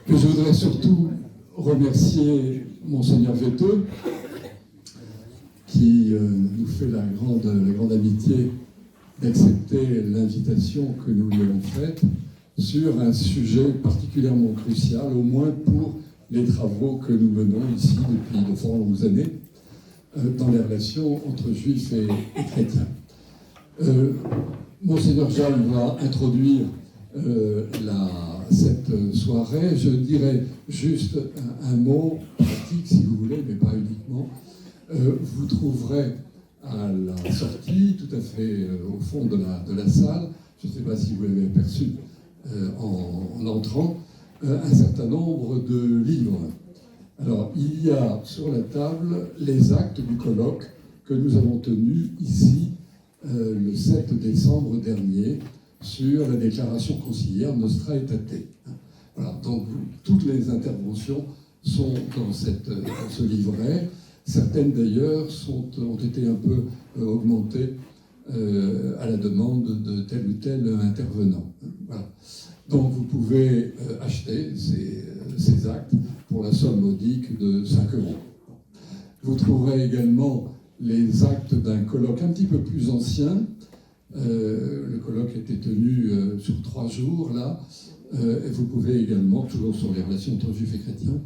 Mais je voudrais surtout remercier Monseigneur Veteux, qui nous fait la grande amitié d'accepter l'invitation que nous lui avons faite sur un sujet particulièrement crucial, au moins pour les travaux que nous menons ici depuis de fort longues années, dans les relations entre juifs et chrétiens. Monseigneur Jeanne va introduire cette soirée. Je dirais juste un mot pratique, si vous voulez, mais pas uniquement. Vous trouverez à la sortie, tout à fait au fond de la salle, je ne sais pas si vous l'avez aperçu en entrant, un certain nombre de livres. Alors, il y a sur la table les actes du colloque que nous avons tenu ici le 7 décembre dernier sur la déclaration conciliaire Nostra Aetate. Voilà, donc toutes les interventions sont dans ce livret. Certaines d'ailleurs ont été un peu augmentées à la demande de tel ou tel intervenant. Voilà. Donc vous pouvez acheter ces actes pour la somme modique de 5 €. Vous trouverez également les actes d'un colloque un petit peu plus ancien. Le colloque a été tenu sur 3 jours, là. Et vous pouvez également, toujours sur les relations entre juifs et chrétiens,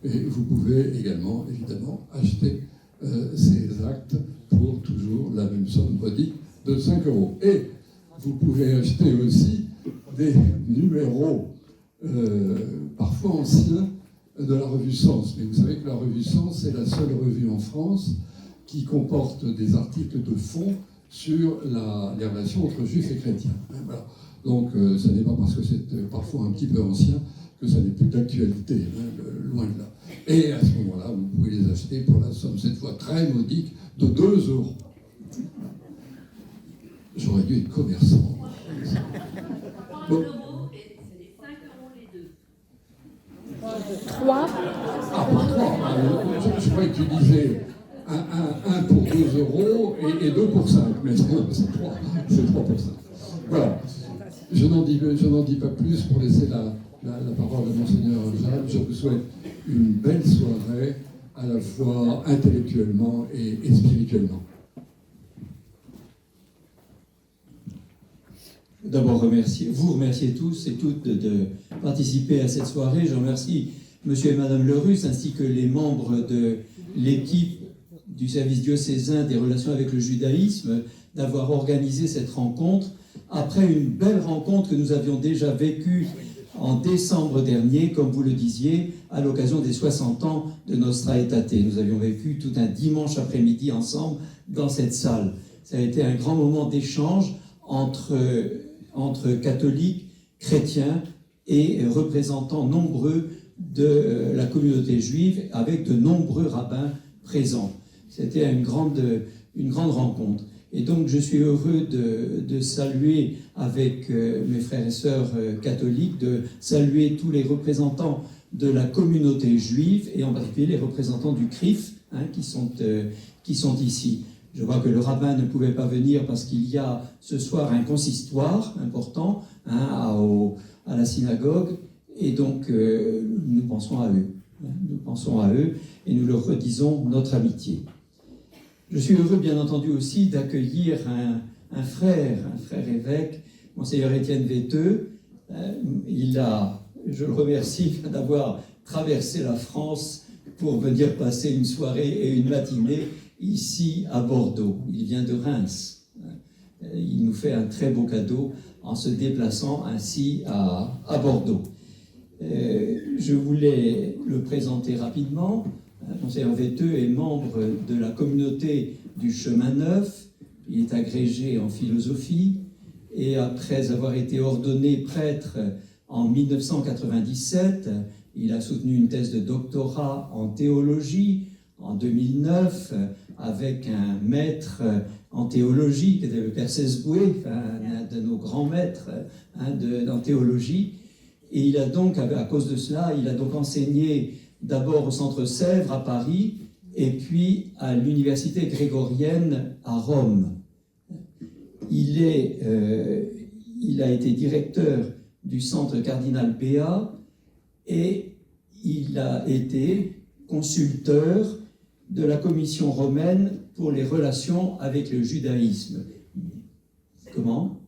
et vous pouvez également, évidemment, acheter ces actes pour toujours la même somme modique de 5 €. Et vous pouvez acheter aussi des numéros parfois anciens de la revue Sens. Mais vous savez que la revue Sens est la seule revue en France qui comporte des articles de fond sur les relations entre juifs et chrétiens. Voilà. Donc ce n'est pas parce que c'est parfois un petit peu ancien que ça n'est plus d'actualité, loin de là. Et à ce moment-là, vous pouvez les acheter pour la somme, cette fois très modique, de 2 €. J'aurais dû être commerçant. Bon. 3. Ah, pour 3. Je croyais que tu disais un pour 2 € et 2 pour 5. Mais non, c'est 3. C'est 3 pour 5. Voilà. Je n'en dis pas plus pour laisser la parole à Monseigneur Jeanne. Je vous souhaite une belle soirée, à la fois intellectuellement et spirituellement. D'abord, vous remercier tous et toutes de participer à cette soirée. Je remercie Monsieur et Madame Lerus ainsi que les membres de l'équipe du service diocésain des relations avec le judaïsme d'avoir organisé cette rencontre après une belle rencontre que nous avions déjà vécue en décembre dernier, comme vous le disiez, à l'occasion des 60 ans de Nostra Aetate. Nous avions vécu tout un dimanche après-midi ensemble dans cette salle. Ça a été un grand moment d'échange entre catholiques, chrétiens et représentants nombreux de la communauté juive, avec de nombreux rabbins présents. C'était une grande rencontre. Et donc je suis heureux de saluer avec mes frères et sœurs catholiques, de saluer tous les représentants de la communauté juive, et en particulier les représentants du CRIF qui sont ici. Je vois que le rabbin ne pouvait pas venir parce qu'il y a ce soir un consistoire important à la synagogue, et donc nous pensons à eux. Nous pensons à eux et nous leur redisons notre amitié. Je suis heureux, bien entendu, aussi d'accueillir un frère évêque, Monseigneur Étienne Veteux. Je le remercie d'avoir traversé la France pour venir passer une soirée et une matinée ici à Bordeaux. Il vient de Reims. Il nous fait un très beau cadeau en se déplaçant ainsi à Bordeaux. Je voulais le présenter rapidement. Monseigneur Veteux est membre de la communauté du Chemin Neuf. Il est agrégé en philosophie et après avoir été ordonné prêtre en 1997, il a soutenu une thèse de doctorat en théologie en 2009 avec un maître en théologie qui était le père Sesboué, un de nos grands maîtres en théologie. Et il a donc, à cause de cela, il a donc enseigné d'abord au Centre Sèvres à Paris et puis à l'Université grégorienne à Rome. Il a été directeur du Centre Cardinal Béat et il a été consulteur de la commission romaine pour les relations avec le judaïsme. Comment?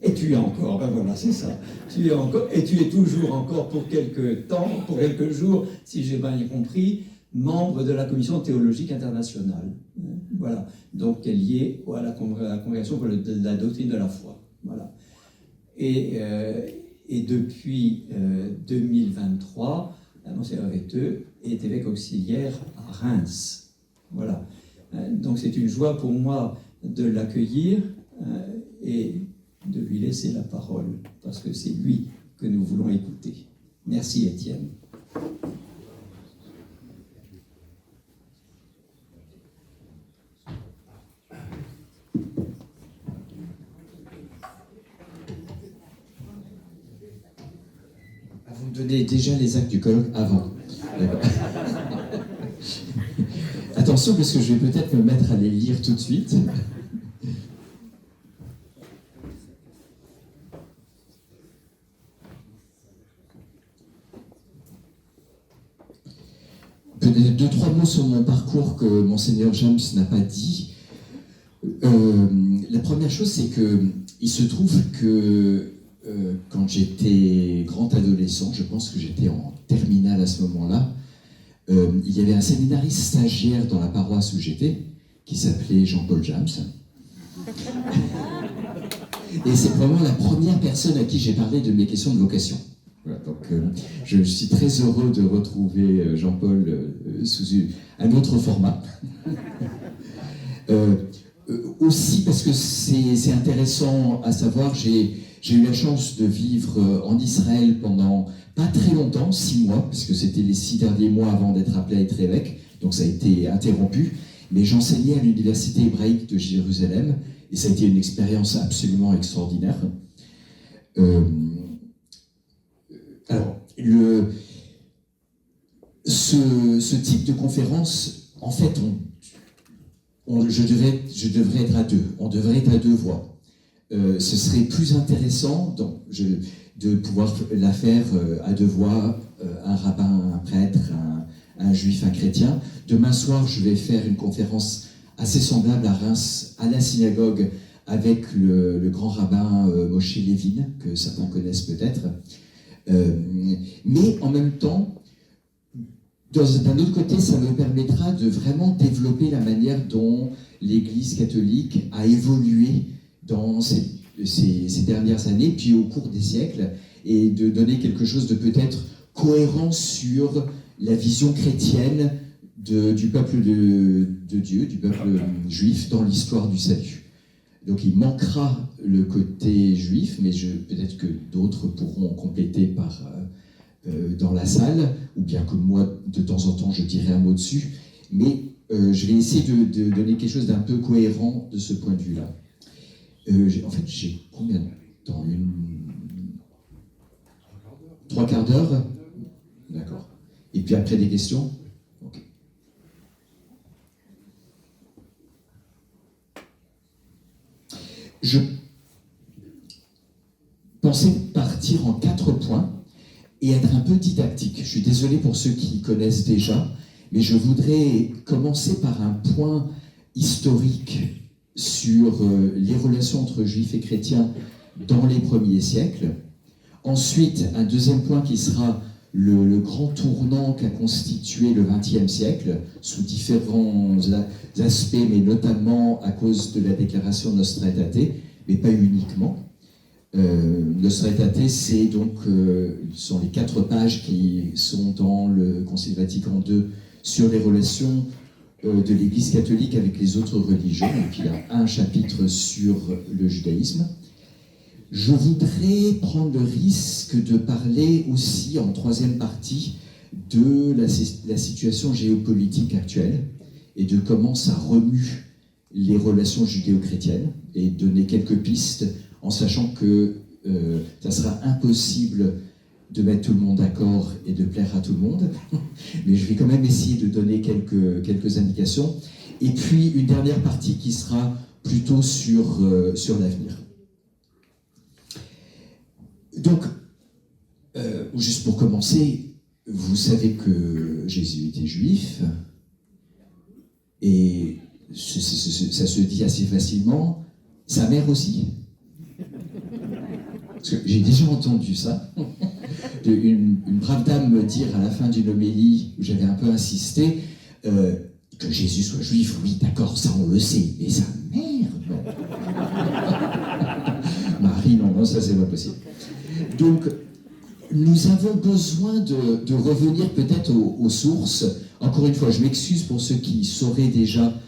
Et tu es encore, ben voilà, c'est ça. Tu es encore, et tu es toujours encore pour quelques temps, pour quelques jours, si j'ai bien compris, membre de la commission théologique internationale. Voilà. Donc, elle est liée à la congrégation pour la doctrine de la foi. Voilà. Et depuis 2023, Monseigneur Retteux est évêque auxiliaire à Reims. Voilà. Donc, c'est une joie pour moi de l'accueillir et de lui laisser la parole, parce que c'est lui que nous voulons écouter. Merci, Étienne. Vous me donnez déjà les actes du colloque avant. Attention, parce que je vais peut-être me mettre à les lire tout de suite. Peut-être 2-3 mots sur mon parcours que Monseigneur James n'a pas dit. La première chose, c'est qu'il se trouve que quand j'étais grand adolescent, je pense que j'étais en terminale à ce moment-là, il y avait un séminariste stagiaire dans la paroisse où j'étais, qui s'appelait Jean-Paul James. Et c'est vraiment la première personne à qui j'ai parlé de mes questions de vocation. Voilà, donc je suis très heureux de retrouver Jean-Paul sous un autre format. Aussi parce que c'est intéressant à savoir, j'ai eu la chance de vivre en Israël pendant pas très longtemps, 6 mois, parce que c'était les 6 derniers mois avant d'être appelé à être évêque, donc ça a été interrompu, mais j'enseignais à l'université hébraïque de Jérusalem, et ça a été une expérience absolument extraordinaire. Alors, ce type de conférence, en fait, je devrais être à deux. On devrait être à 2 voix. Ce serait plus intéressant de pouvoir la faire à 2 voix, un rabbin, un prêtre, un juif, un chrétien. Demain soir, je vais faire une conférence assez semblable à Reims, à la synagogue, avec le grand rabbin Moshe Levin, que certains connaissent peut-être. Mais en même temps, d'un autre côté, ça me permettra de vraiment développer la manière dont l'Église catholique a évolué dans ces dernières années, puis au cours des siècles, et de donner quelque chose de peut-être cohérent sur la vision chrétienne du peuple de Dieu, du peuple juif, dans l'histoire du salut. Donc il manquera le côté juif, mais peut-être que d'autres pourront compléter dans la salle, ou bien que moi, de temps en temps, je dirai un mot dessus. Mais je vais essayer de donner quelque chose d'un peu cohérent de ce point de vue-là. En fait, j'ai combien de temps? 3 quarts d'heure? D'accord. Et puis après des questions? Ok. Je pensais partir en 4 points et être un peu didactique. Je suis désolé pour ceux qui connaissent déjà, mais je voudrais commencer par un point historique sur les relations entre juifs et chrétiens dans les premiers siècles. Ensuite, un deuxième point qui sera le grand tournant qu'a constitué le XXe siècle, sous différents aspects, mais notamment à cause de la déclaration Nostra Aetate, mais pas uniquement. Nostra Aetate, c'est donc sont les 4 pages qui sont dans le Concile Vatican II sur les relations de l'Église catholique avec les autres religions. Donc il y a un chapitre sur le judaïsme. Je voudrais prendre le risque de parler aussi en 3e partie de la situation géopolitique actuelle et de comment ça remue les relations judéo-chrétiennes et donner quelques pistes en sachant que ça sera impossible de mettre tout le monde d'accord et de plaire à tout le monde, mais je vais quand même essayer de donner quelques indications. Et puis une dernière partie qui sera plutôt sur l'avenir. Donc, Juste pour commencer, vous savez que Jésus était juif, et ça se dit assez facilement, sa mère aussi. Parce que j'ai déjà entendu ça, une brave dame me dire à la fin d'une homélie où j'avais un peu insisté, que Jésus soit juif, oui, d'accord, ça on le sait, mais sa mère, non. Marie, non, ça c'est pas possible. Donc, nous avons besoin de revenir peut-être aux sources. Encore une fois, je m'excuse pour ceux qui sauraient déjà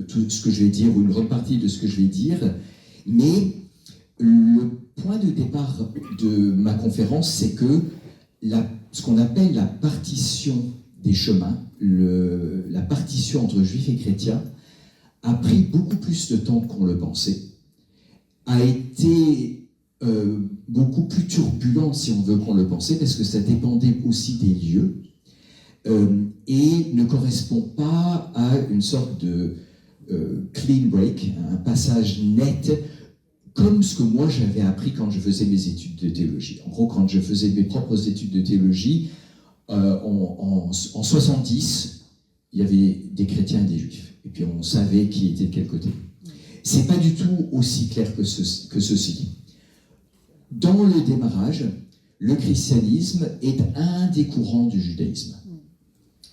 tout ce que je vais dire, ou une grande partie de ce que je vais dire, mais le point de départ de ma conférence, c'est que ce qu'on appelle la partition des chemins, la partition entre juifs et chrétiens, a pris beaucoup plus de temps qu'on le pensait, a été beaucoup plus turbulente, si on veut, qu'on le pensait, parce que ça dépendait aussi des lieux, et ne correspond pas à une sorte de clean break, un passage net, comme ce que moi j'avais appris quand je faisais mes études de théologie. En gros, quand je faisais mes propres études de théologie, en 70, il y avait des chrétiens et des juifs. Et puis on savait qui était de quel côté. C'est pas du tout aussi clair que ceci. Dans le démarrage, le christianisme est un des courants du judaïsme.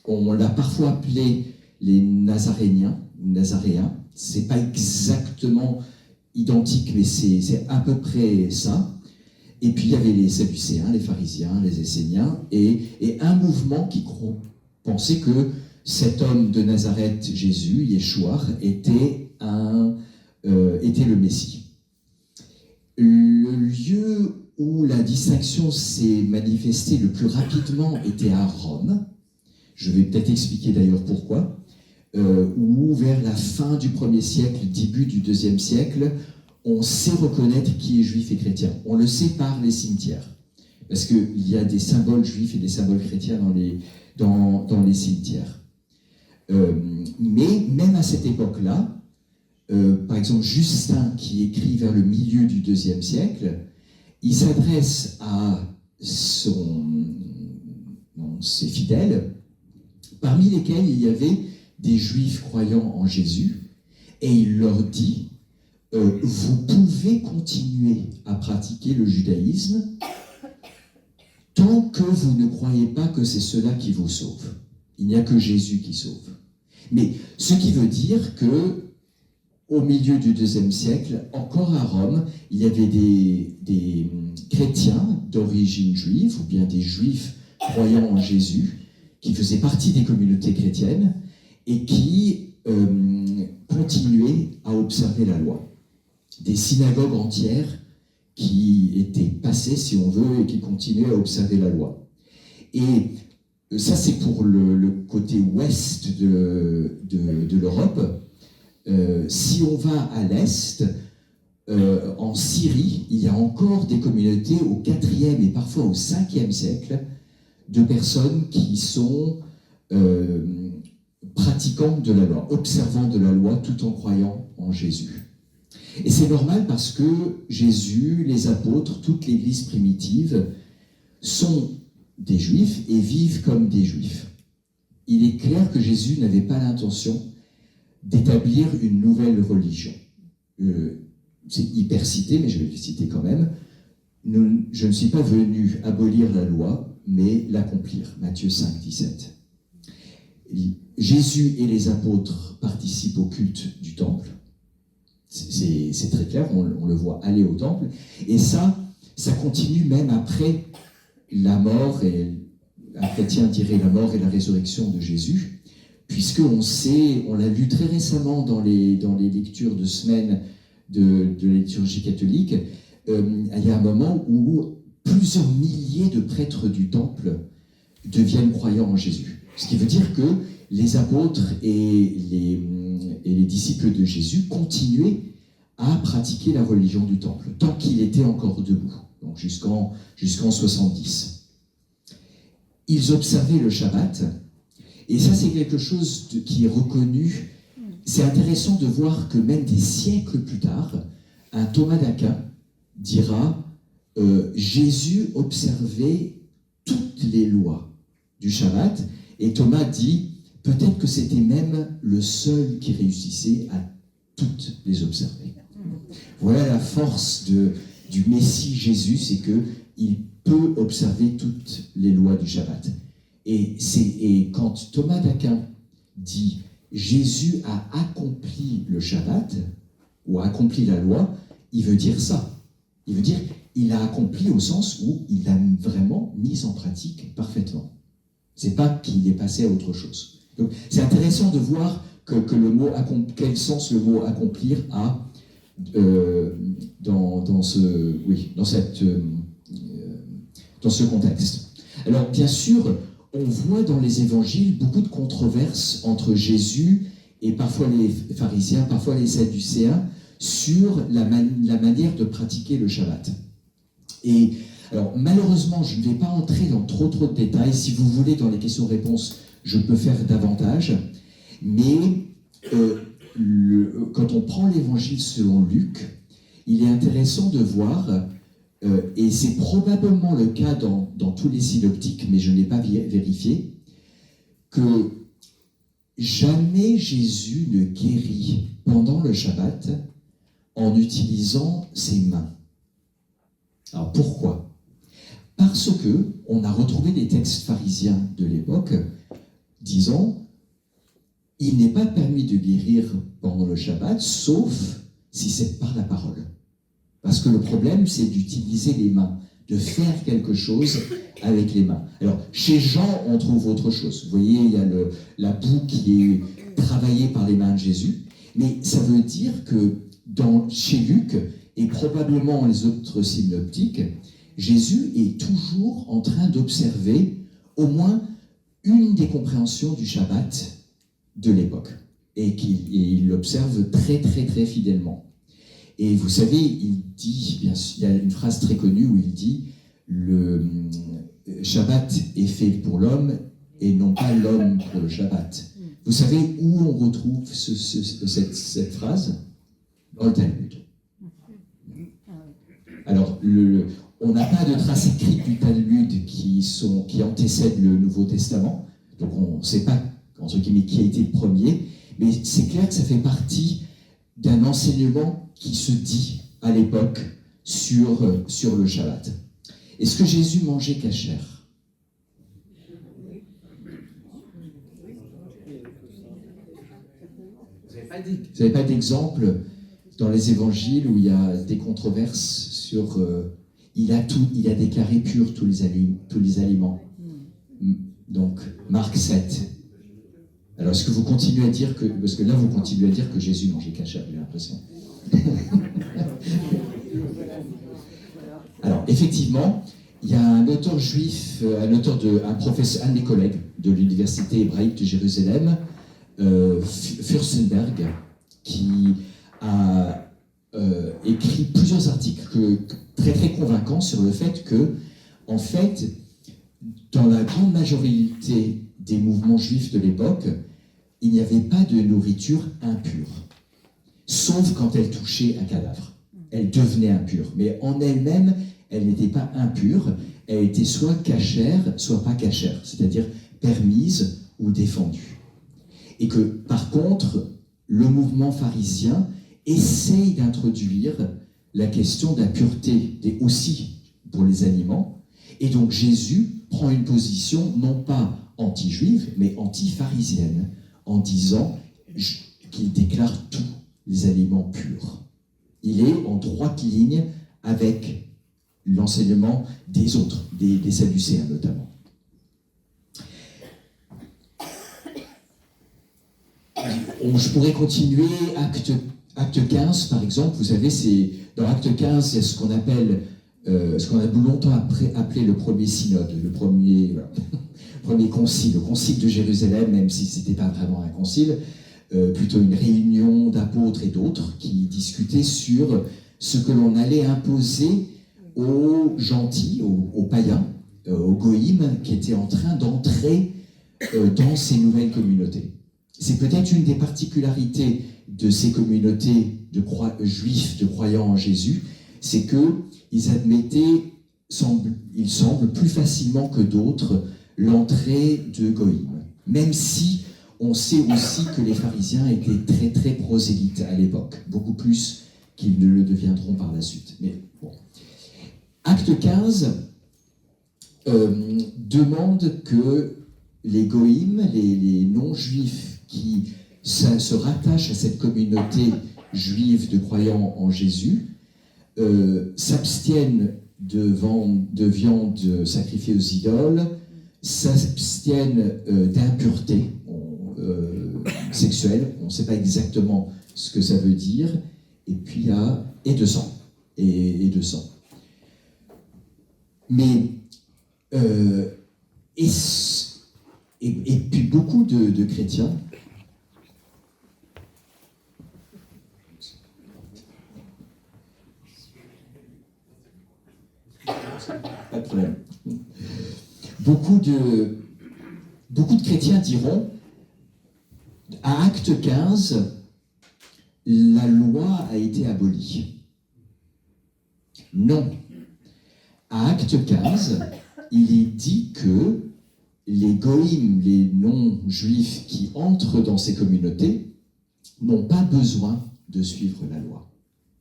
On l'a parfois appelé les Nazaréens. C'est pas exactement identique, mais c'est à peu près ça. Et puis il y avait les Sadducéens, les pharisiens, les Esséniens, et un mouvement qui pensait que cet homme de Nazareth, Jésus, Yeshua, était le Messie. Le lieu où la distinction s'est manifestée le plus rapidement était à Rome. Je vais peut-être expliquer d'ailleurs pourquoi. Où vers la fin du 1er siècle, début du 2e siècle, on sait reconnaître qui est juif et chrétien. On le sait par les cimetières. Parce qu'il y a des symboles juifs et des symboles chrétiens dans les cimetières. Mais même à cette époque-là, par exemple Justin, qui écrit vers le milieu du 2e siècle, il s'adresse à ses fidèles, parmi lesquels il y avait des juifs croyant en Jésus, et il leur dit, vous pouvez continuer à pratiquer le judaïsme tant que vous ne croyez pas que c'est cela qui vous sauve. Il n'y a que Jésus qui sauve. Mais ce qui veut dire que au milieu du 2e siècle, encore à Rome, il y avait des chrétiens d'origine juive, ou bien des juifs croyant en Jésus, qui faisaient partie des communautés chrétiennes, et qui continuaient à observer la loi. Des synagogues entières qui étaient passées, si on veut, et qui continuaient à observer la loi. Et ça, c'est pour le côté ouest de l'Europe. Si on va à l'est, en Syrie, il y a encore des communautés au 4e et parfois au 5e siècle de personnes qui sont pratiquantes de la loi, observant de la loi tout en croyant en Jésus. Et c'est normal parce que Jésus, les apôtres, toute l'Église primitive sont des Juifs et vivent comme des Juifs. Il est clair que Jésus n'avait pas l'intention d'établir une nouvelle religion. C'est hyper cité, mais je vais le citer quand même. Je ne suis pas venu abolir la loi, mais l'accomplir. Matthieu 5, 17. Jésus et les apôtres participent au culte du temple. C'est très clair, on le voit aller au temple. Et ça continue même après la mort, et un chrétien dirait la mort et la résurrection de Jésus, puisqu'on sait, on l'a lu très récemment dans les lectures de semaine de la liturgie catholique, il y a un moment où plusieurs milliers de prêtres du temple deviennent croyants en Jésus. Ce qui veut dire que les apôtres et les disciples de Jésus continuaient à pratiquer la religion du temple, tant qu'il était encore debout, donc jusqu'en 70. Ils observaient le Shabbat, et ça c'est quelque chose qui est reconnu. C'est intéressant de voir que même des siècles plus tard, un Thomas d'Aquin dira Jésus observait toutes les lois du Shabbat, et Thomas dit peut-être que c'était même le seul qui réussissait à toutes les observer. Voilà la force du Messie Jésus, c'est qu'il peut observer toutes les lois du Shabbat. Et quand Thomas d'Aquin dit Jésus a accompli le Shabbat, ou a accompli la loi, il veut dire ça. Il veut dire il a accompli au sens où il l'a vraiment mis en pratique parfaitement. C'est pas qu'il est passé à autre chose. Donc, c'est intéressant de voir que le mot quel sens le mot accomplir a dans ce contexte. Alors, bien sûr, on voit dans les évangiles beaucoup de controverses entre Jésus et parfois les pharisiens, parfois les sadducéens, sur la manière de pratiquer le Shabbat. Et alors, malheureusement, je ne vais pas entrer dans trop de détails. Si vous voulez, dans les questions-réponses, je peux faire davantage. Mais quand on prend l'évangile selon Luc, il est intéressant de voir, et c'est probablement le cas dans tous les synoptiques, mais je n'ai pas vérifié, que jamais Jésus ne guérit pendant le Shabbat en utilisant ses mains. Alors pourquoi ? Parce que on a retrouvé des textes pharisiens de l'époque disant il n'est pas permis de guérir pendant le Shabbat, sauf si c'est par la parole. Parce que le problème, c'est d'utiliser les mains, de faire quelque chose avec les mains. Alors, chez Jean, on trouve autre chose. Vous voyez, il y a la boue qui est travaillée par les mains de Jésus, mais ça veut dire que chez Luc, et probablement les autres synoptiques, Jésus est toujours en train d'observer au moins une des compréhensions du Shabbat de l'époque, et il l'observe très très très fidèlement. Et vous savez, il dit, bien sûr, il y a une phrase très connue où il dit le Shabbat est fait pour l'homme et non pas l'homme pour le Shabbat. Vous savez où on retrouve cette phrase ? Dans le Talmud. Alors, on n'a pas de traces écrites du Talmud qui antécèdent le Nouveau Testament, donc on ne sait pas, entre guillemets, qui a été le premier, mais c'est clair que ça fait partie d'un enseignement qui se dit à l'époque sur le Shabbat. Est-ce que Jésus mangeait cachère ? Vous n'avez pas d'exemple dans les évangiles où il y a des controverses sur... il a déclaré pur tous les aliments. Donc, Marc 7. Alors, est-ce que vous continuez à dire que... Parce que là, vous continuez à dire que Jésus mangeait cachère, j'ai l'impression. Alors, effectivement, il y a un auteur juif, un professeur, un de mes collègues de l'université hébraïque de Jérusalem, Furstenberg, qui a écrit plusieurs articles très très convaincants sur le fait que, en fait, dans la grande majorité des mouvements juifs de l'époque, il n'y avait pas de nourriture impure, sauf quand elle touchait un cadavre. Elle devenait impure, mais en elle-même, elle n'était pas impure, elle était soit cachère, soit pas cachère, c'est-à-dire permise ou défendue. Et que, par contre, le mouvement pharisien essaye d'introduire la question de la pureté aussi pour les aliments, et donc Jésus prend une position non pas anti-juive, mais anti-pharisienne, en disant qu'il déclare tous les aliments purs. Il est en droite ligne avec l'enseignement des autres, des Sadducéens notamment. Je pourrais continuer, acte 15 par exemple, vous savez, dans acte 15, c'est ce qu'on appelle, ce qu'on a longtemps appelé le premier synode, le premier concile, le concile de Jérusalem, même si ce n'était pas vraiment un concile, plutôt une réunion d'apôtres et d'autres qui discutaient sur ce que l'on allait imposer aux gentils, aux païens, aux goïms, qui étaient en train d'entrer dans ces nouvelles communautés. C'est peut-être une des particularités de ces communautés de juifs, de croyants en Jésus, c'est qu'ils admettaient, il semble, plus facilement que d'autres, l'entrée de Goïm. Même si on sait aussi que les pharisiens étaient très très prosélytes à l'époque, beaucoup plus qu'ils ne le deviendront par la suite. Mais bon. Acte 15 demande que les Goïm, les non-juifs qui se rattachent à cette communauté juive de croyants en Jésus, s'abstiennent de viande sacrifiée aux idoles, s'abstiennent d'impureté sexuelle, on ne sait pas exactement ce que ça veut dire, et puis et de sang. Et de sang. Mais et puis beaucoup de chrétiens pas de problème. Beaucoup de chrétiens diront, à Acte 15, la loi a été abolie. Non. À Acte 15, il est dit que les goïms, les non-juifs qui entrent dans ces communautés, n'ont pas besoin de suivre la loi.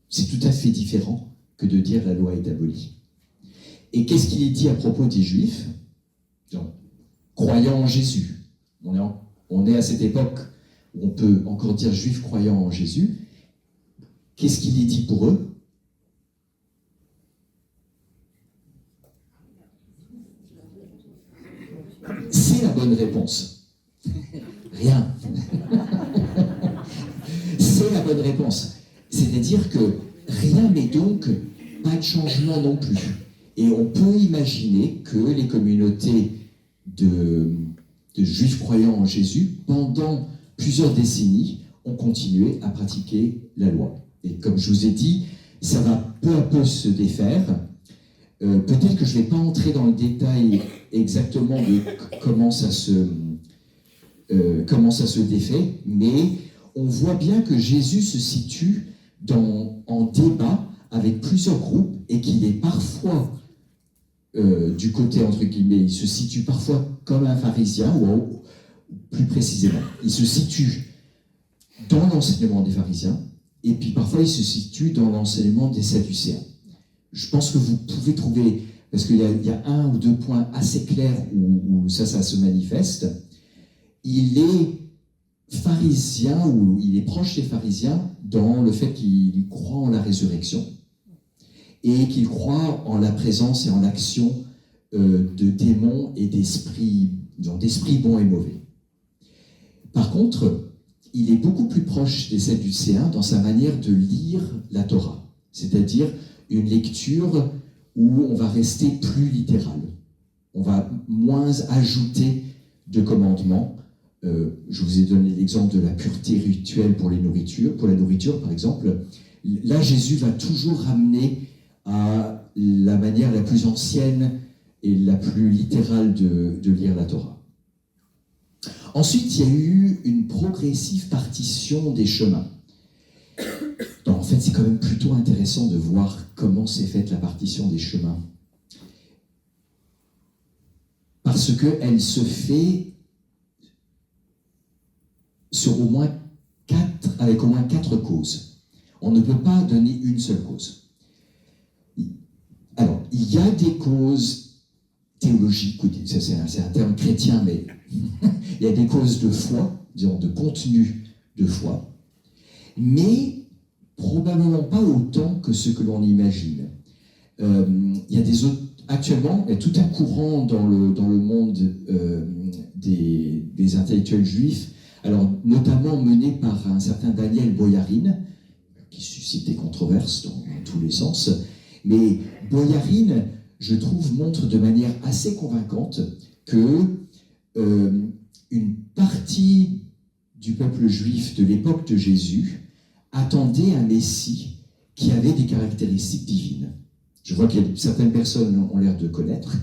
C'est tout à fait différent que de dire la loi est abolie. Et qu'est-ce qu'il est dit à propos des juifs? Croyant en Jésus. On est à cette époque où on peut encore dire juifs croyant en Jésus. Qu'est-ce qu'il est dit pour eux? C'est la bonne réponse. Rien. C'est la bonne réponse. C'est-à-dire que rien, mais donc pas de changement non plus. Et on peut imaginer que les communautés de juifs croyants en Jésus, pendant plusieurs décennies, ont continué à pratiquer la loi. Et comme je vous ai dit, ça va peu à peu se défaire. Peut-être que je ne vais pas entrer dans le détail exactement de comment ça se défait, mais on voit bien que Jésus se situe en débat avec plusieurs groupes et qu'il est parfois du côté, entre guillemets, il se situe parfois comme un pharisien, ou plus précisément, il se situe dans l'enseignement des pharisiens, et puis parfois il se situe dans l'enseignement des sadducéens. Je pense que vous pouvez trouver, parce qu'il y a un ou deux points assez clairs où ça se manifeste. Il est pharisien, ou il est proche des pharisiens dans le fait qu'il croit en la résurrection, et qu'il croit en la présence et en l'action de démons et d'esprits bons et mauvais. Par contre, il est beaucoup plus proche des Sadducéens dans sa manière de lire la Torah, c'est-à-dire une lecture où on va rester plus littéral. On va moins ajouter de commandements. Je vous ai donné l'exemple de la pureté rituelle pour la nourriture, par exemple. Là, Jésus va toujours ramener à la manière la plus ancienne et la plus littérale de lire la Torah. Ensuite, il y a eu une progressive partition des chemins. En fait, c'est quand même plutôt intéressant de voir comment s'est faite la partition des chemins. Parce qu'elle se fait avec au moins 4 causes. On ne peut pas donner une seule cause. Alors, il y a des causes théologiques, ça c'est un terme chrétien, mais il y a des causes de foi, disons de contenu de foi, mais probablement pas autant que ce que l'on imagine. Il y a actuellement, il y a tout un courant dans le monde des intellectuels juifs, alors notamment mené par un certain Daniel Boyarin, qui suscite des controverses dans tous les sens. Mais Boyarin, je trouve, montre de manière assez convaincante que une partie du peuple juif de l'époque de Jésus attendait un Messie qui avait des caractéristiques divines. Je vois que certaines personnes ont l'air de connaître.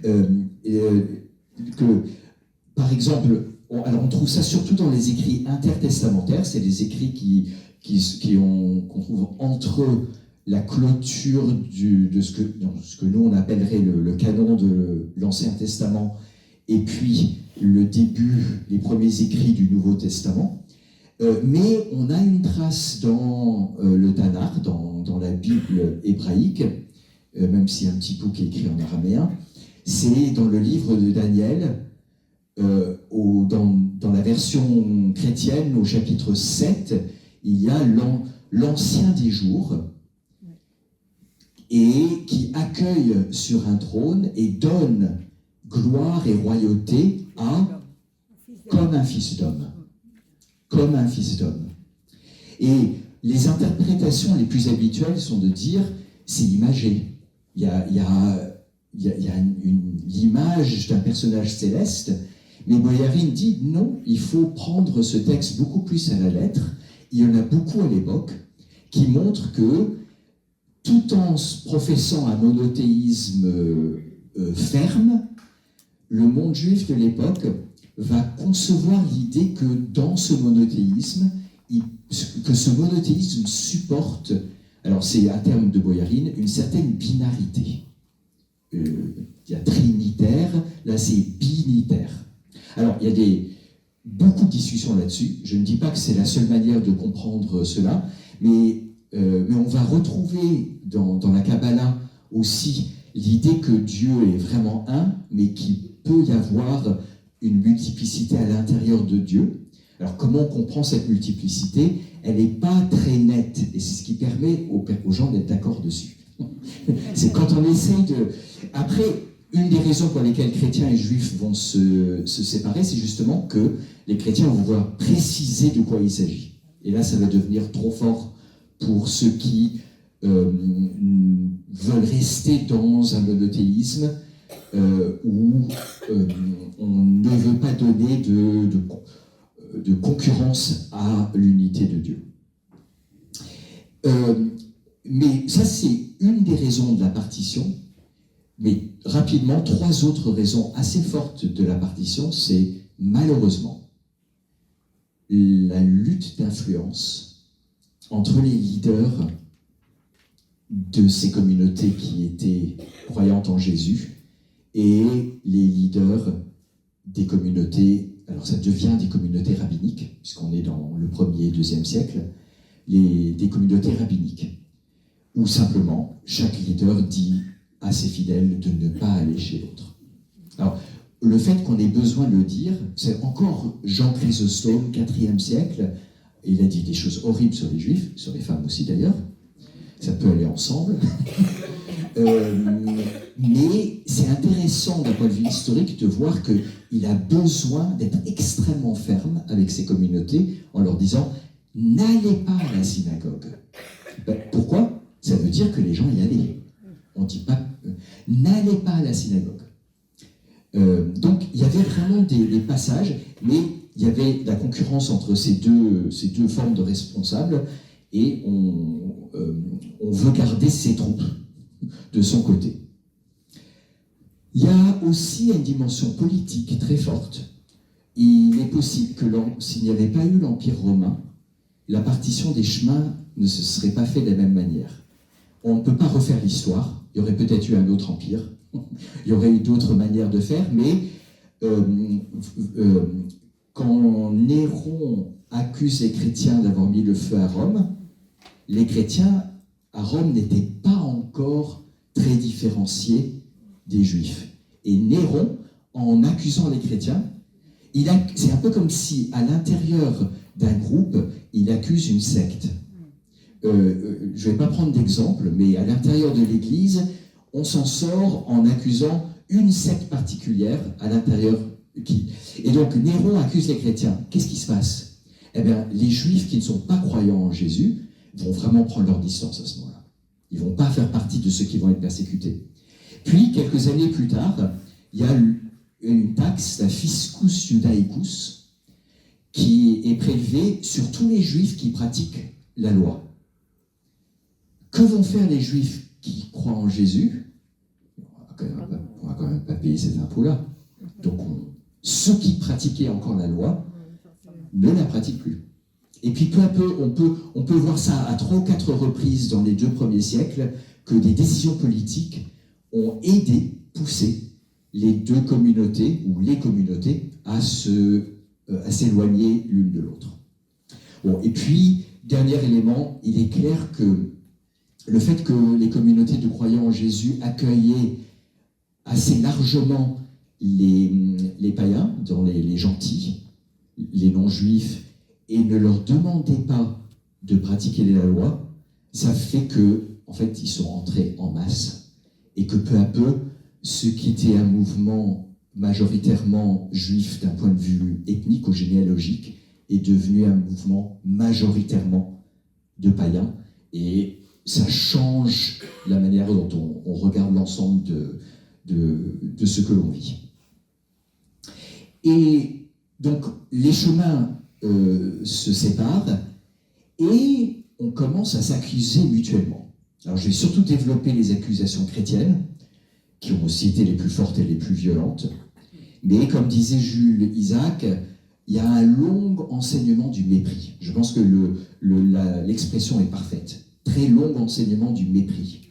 Que, par exemple, on trouve ça surtout dans les écrits intertestamentaires, c'est des écrits qu'on trouve entre la clôture de ce que nous on appellerait le canon de l'Ancien Testament, et puis le début, les premiers écrits du Nouveau Testament. Mais on a une trace dans le Tanakh, dans la Bible hébraïque, même s'il y a un petit bout qui est écrit en araméen. C'est dans le livre de Daniel, dans la version chrétienne, au chapitre 7, il y a l'Ancien des jours, et qui accueille sur un trône et donne gloire et royauté comme un fils d'homme. Comme un fils d'homme. Et les interprétations les plus habituelles sont de dire, c'est imagé. Il y a l'image d'un personnage céleste, mais Boyarin dit non, il faut prendre ce texte beaucoup plus à la lettre. Il y en a beaucoup à l'époque qui montrent que, tout en professant un monothéisme ferme, le monde juif de l'époque va concevoir l'idée que dans ce monothéisme, que ce monothéisme supporte, alors c'est un terme de Boyarin, une certaine binarité. Il y a trinitaire, là c'est binitaire. Alors il y a beaucoup de discussions là-dessus. Je ne dis pas que c'est la seule manière de comprendre cela, mais on va retrouver dans la Kabbalah aussi l'idée que Dieu est vraiment un, mais qu'il peut y avoir une multiplicité à l'intérieur de Dieu. Alors comment on comprend cette multiplicité? Elle n'est pas très nette, et c'est ce qui permet aux gens d'être d'accord dessus. C'est quand on essaye de... Après, une des raisons pour lesquelles chrétiens et juifs vont se séparer, c'est justement que les chrétiens vont vouloir préciser de quoi il s'agit. Et là, ça va devenir trop fort pour ceux qui veulent rester dans un monothéisme où on ne veut pas donner de concurrence à l'unité de Dieu. Mais ça, c'est une des raisons de la partition. Mais rapidement, 3 autres raisons assez fortes de la partition, c'est malheureusement la lutte d'influence entre les leaders de ces communautés qui étaient croyantes en Jésus et les leaders des communautés, alors ça devient des communautés rabbiniques, puisqu'on est dans le 1er et 2e siècle, des communautés rabbiniques, où simplement chaque leader dit à ses fidèles de ne pas aller chez l'autre. Alors, le fait qu'on ait besoin de le dire, c'est encore Jean Chrysostome, 4e siècle, il a dit des choses horribles sur les juifs, sur les femmes aussi d'ailleurs, ça peut aller ensemble, mais c'est intéressant d'un point de vue historique de voir qu'il a besoin d'être extrêmement ferme avec ses communautés en leur disant « n'allez pas à la synagogue ». Pourquoi ? Ça veut dire que les gens y allaient. On ne dit pas « n'allez pas à la synagogue ». Donc il y avait vraiment des passages, mais il y avait la concurrence entre ces deux formes de responsables, et on veut garder ses troupes de son côté. Il y a aussi une dimension politique très forte. Il est possible que s'il n'y avait pas eu l'Empire romain, la partition des chemins ne se serait pas faite de la même manière. On ne peut pas refaire l'histoire, il y aurait peut-être eu un autre empire, il y aurait eu d'autres manières de faire, mais quand Néron accuse les chrétiens d'avoir mis le feu à Rome, les chrétiens à Rome n'étaient pas encore très différenciés des juifs. Et Néron, en accusant les chrétiens, c'est un peu comme si, à l'intérieur d'un groupe, il accuse une secte. Je ne vais pas prendre d'exemple, mais à l'intérieur de l'Église, on s'en sort en accusant une secte particulière à l'intérieur. Et donc Néron accuse les chrétiens. Qu'est-ce qui se passe? Eh bien, les juifs qui ne sont pas croyants en Jésus vont vraiment prendre leur distance à ce moment-là. Ils ne vont pas faire partie de ceux qui vont être persécutés. Puis, quelques années plus tard, il y a une taxe, la fiscus judaicus, qui est prélevée sur tous les juifs qui pratiquent la loi. Que vont faire les juifs qui croient en Jésus? On ne va quand même pas payer cet impôt-là. Donc, ceux qui pratiquaient encore la loi ne la pratiquent plus. Et puis peu à peu, on peut voir ça à 3 ou 4 reprises dans les 2 premiers siècles, que des décisions politiques ont aidé, poussé les 2 communautés, ou les communautés, à s'éloigner l'une de l'autre. Bon, et puis, dernier élément, il est clair que le fait que les communautés de croyants en Jésus accueillaient assez largement les païens, les gentils, les non-juifs, et ne leur demandaient pas de pratiquer la loi, ça fait que, en fait, ils sont entrés en masse, et que peu à peu, ce qui était un mouvement majoritairement juif d'un point de vue ethnique ou généalogique est devenu un mouvement majoritairement de païens, et ça change la manière dont on regarde l'ensemble de ce que l'on vit. Et donc, les chemins se séparent et on commence à s'accuser mutuellement. Alors, je vais surtout développer les accusations chrétiennes, qui ont aussi été les plus fortes et les plus violentes. Mais comme disait Jules Isaac, il y a un long enseignement du mépris. Je pense que l'expression est parfaite. Très long enseignement du mépris.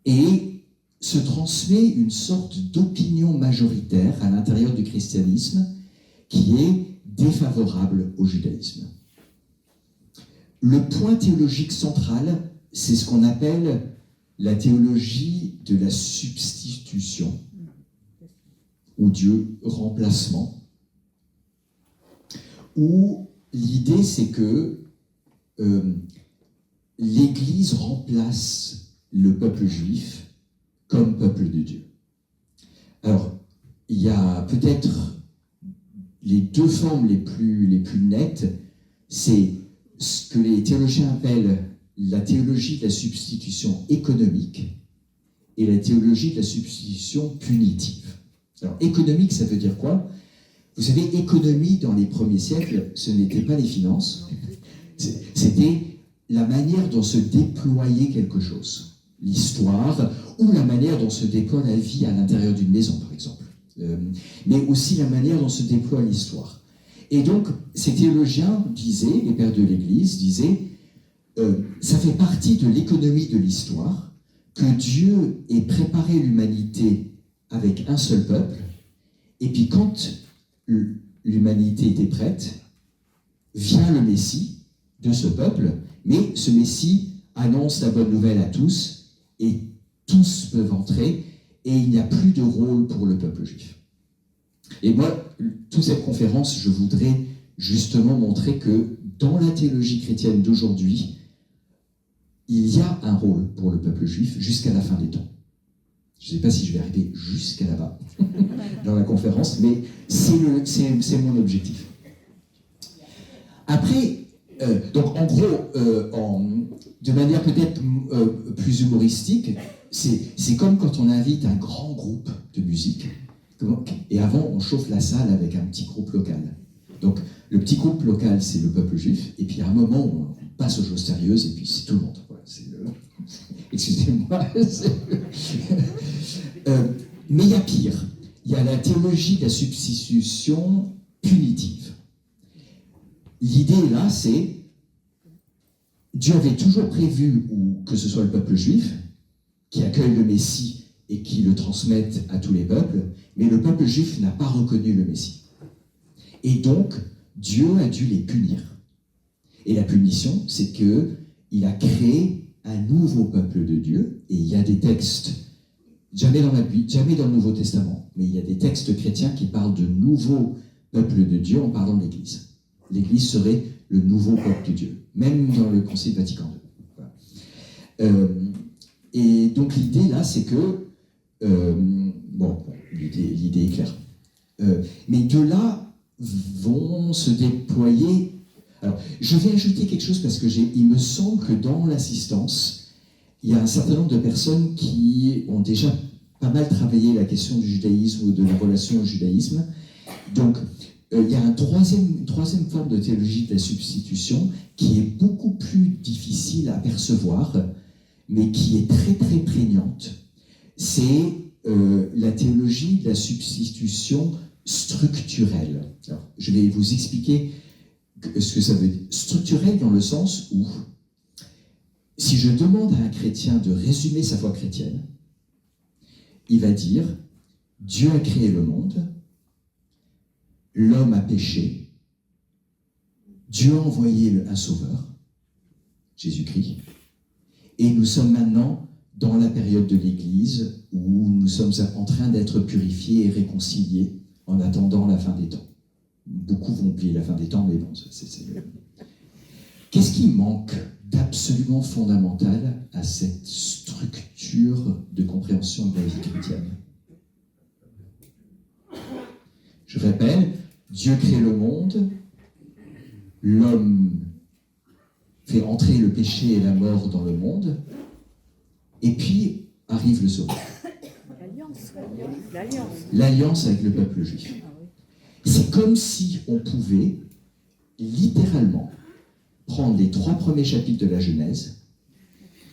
Et se transmet une sorte d'opinion majoritaire à l'intérieur du christianisme qui est défavorable au judaïsme. Le point théologique central, c'est ce qu'on appelle la théologie de la substitution, ou du remplacement, où l'idée c'est que l'Église remplace le peuple juif comme peuple de Dieu. Alors, il y a peut-être les 2 formes les plus nettes, c'est ce que les théologiens appellent la théologie de la substitution économique et la théologie de la substitution punitive. Alors, économique, ça veut dire quoi? Vous savez, économie, dans les premiers siècles, ce n'était pas les finances, c'était la manière dont se déployait quelque chose. L'histoire, ou la manière dont se déploie la vie à l'intérieur d'une maison, par exemple. Mais aussi la manière dont se déploie l'histoire. Et donc, ces théologiens disaient, les pères de l'Église disaient, ça fait partie de l'économie de l'histoire que Dieu ait préparé l'humanité avec un seul peuple, et puis quand l'humanité était prête, vient le Messie de ce peuple, mais ce Messie annonce la bonne nouvelle à tous, et tous peuvent entrer, et il n'y a plus de rôle pour le peuple juif. Et moi, toute cette conférence, je voudrais justement montrer que dans la théologie chrétienne d'aujourd'hui, il y a un rôle pour le peuple juif jusqu'à la fin des temps. Je ne sais pas si je vais arriver jusqu'à là-bas dans la conférence, mais c'est mon objectif. Après, donc en gros, de manière peut-être plus humoristique, c'est comme quand on invite un grand groupe de musique, et avant on chauffe la salle avec un petit groupe local. Donc le petit groupe local, c'est le peuple juif, et puis à un moment on passe aux choses sérieuses, et puis c'est tout le monde. Voilà, excusez-moi. Mais il y a pire. Il y a la théologie de la substitution punitive. L'idée là, c'est Dieu avait toujours prévu que ce soit le peuple juif qui accueille le Messie et qui le transmette à tous les peuples, mais le peuple juif n'a pas reconnu le Messie. Et donc, Dieu a dû les punir. Et la punition, c'est qu'il a créé un nouveau peuple de Dieu, et il y a des textes, jamais dans la Bible, jamais dans le Nouveau Testament, mais il y a des textes chrétiens qui parlent de nouveau peuple de Dieu en parlant de l'Église. L'Église serait le nouveau peuple de Dieu, même dans le Concile Vatican II. Voilà. Et donc l'idée là, c'est que, l'idée est claire, mais de là vont se déployer. Alors, je vais ajouter quelque chose parce que il me semble que dans l'assistance, il y a un certain nombre de personnes qui ont déjà pas mal travaillé la question du judaïsme ou de la relation au judaïsme. Donc, il y a une troisième forme de théologie de la substitution qui est beaucoup plus difficile à percevoir, mais qui est très très prégnante. C'est la théologie de la substitution structurel. Alors, je vais vous expliquer ce que ça veut dire. Structurel dans le sens où, si je demande à un chrétien de résumer sa foi chrétienne, il va dire « Dieu a créé le monde, l'homme a péché, Dieu a envoyé un sauveur, Jésus-Christ, et nous sommes maintenant dans la période de l'Église où nous sommes en train d'être purifiés et réconciliés en attendant la fin des temps. » Beaucoup vont oublier la fin des temps, mais bon, Qu'est-ce qui manque d'absolument fondamental à cette structure de compréhension de la vie chrétienne? Je répète, Dieu crée le monde, l'homme fait entrer le péché et la mort dans le monde, et puis arrive le sauveur. L'alliance avec le peuple juif. C'est comme si on pouvait littéralement prendre les 3 premiers chapitres de la Genèse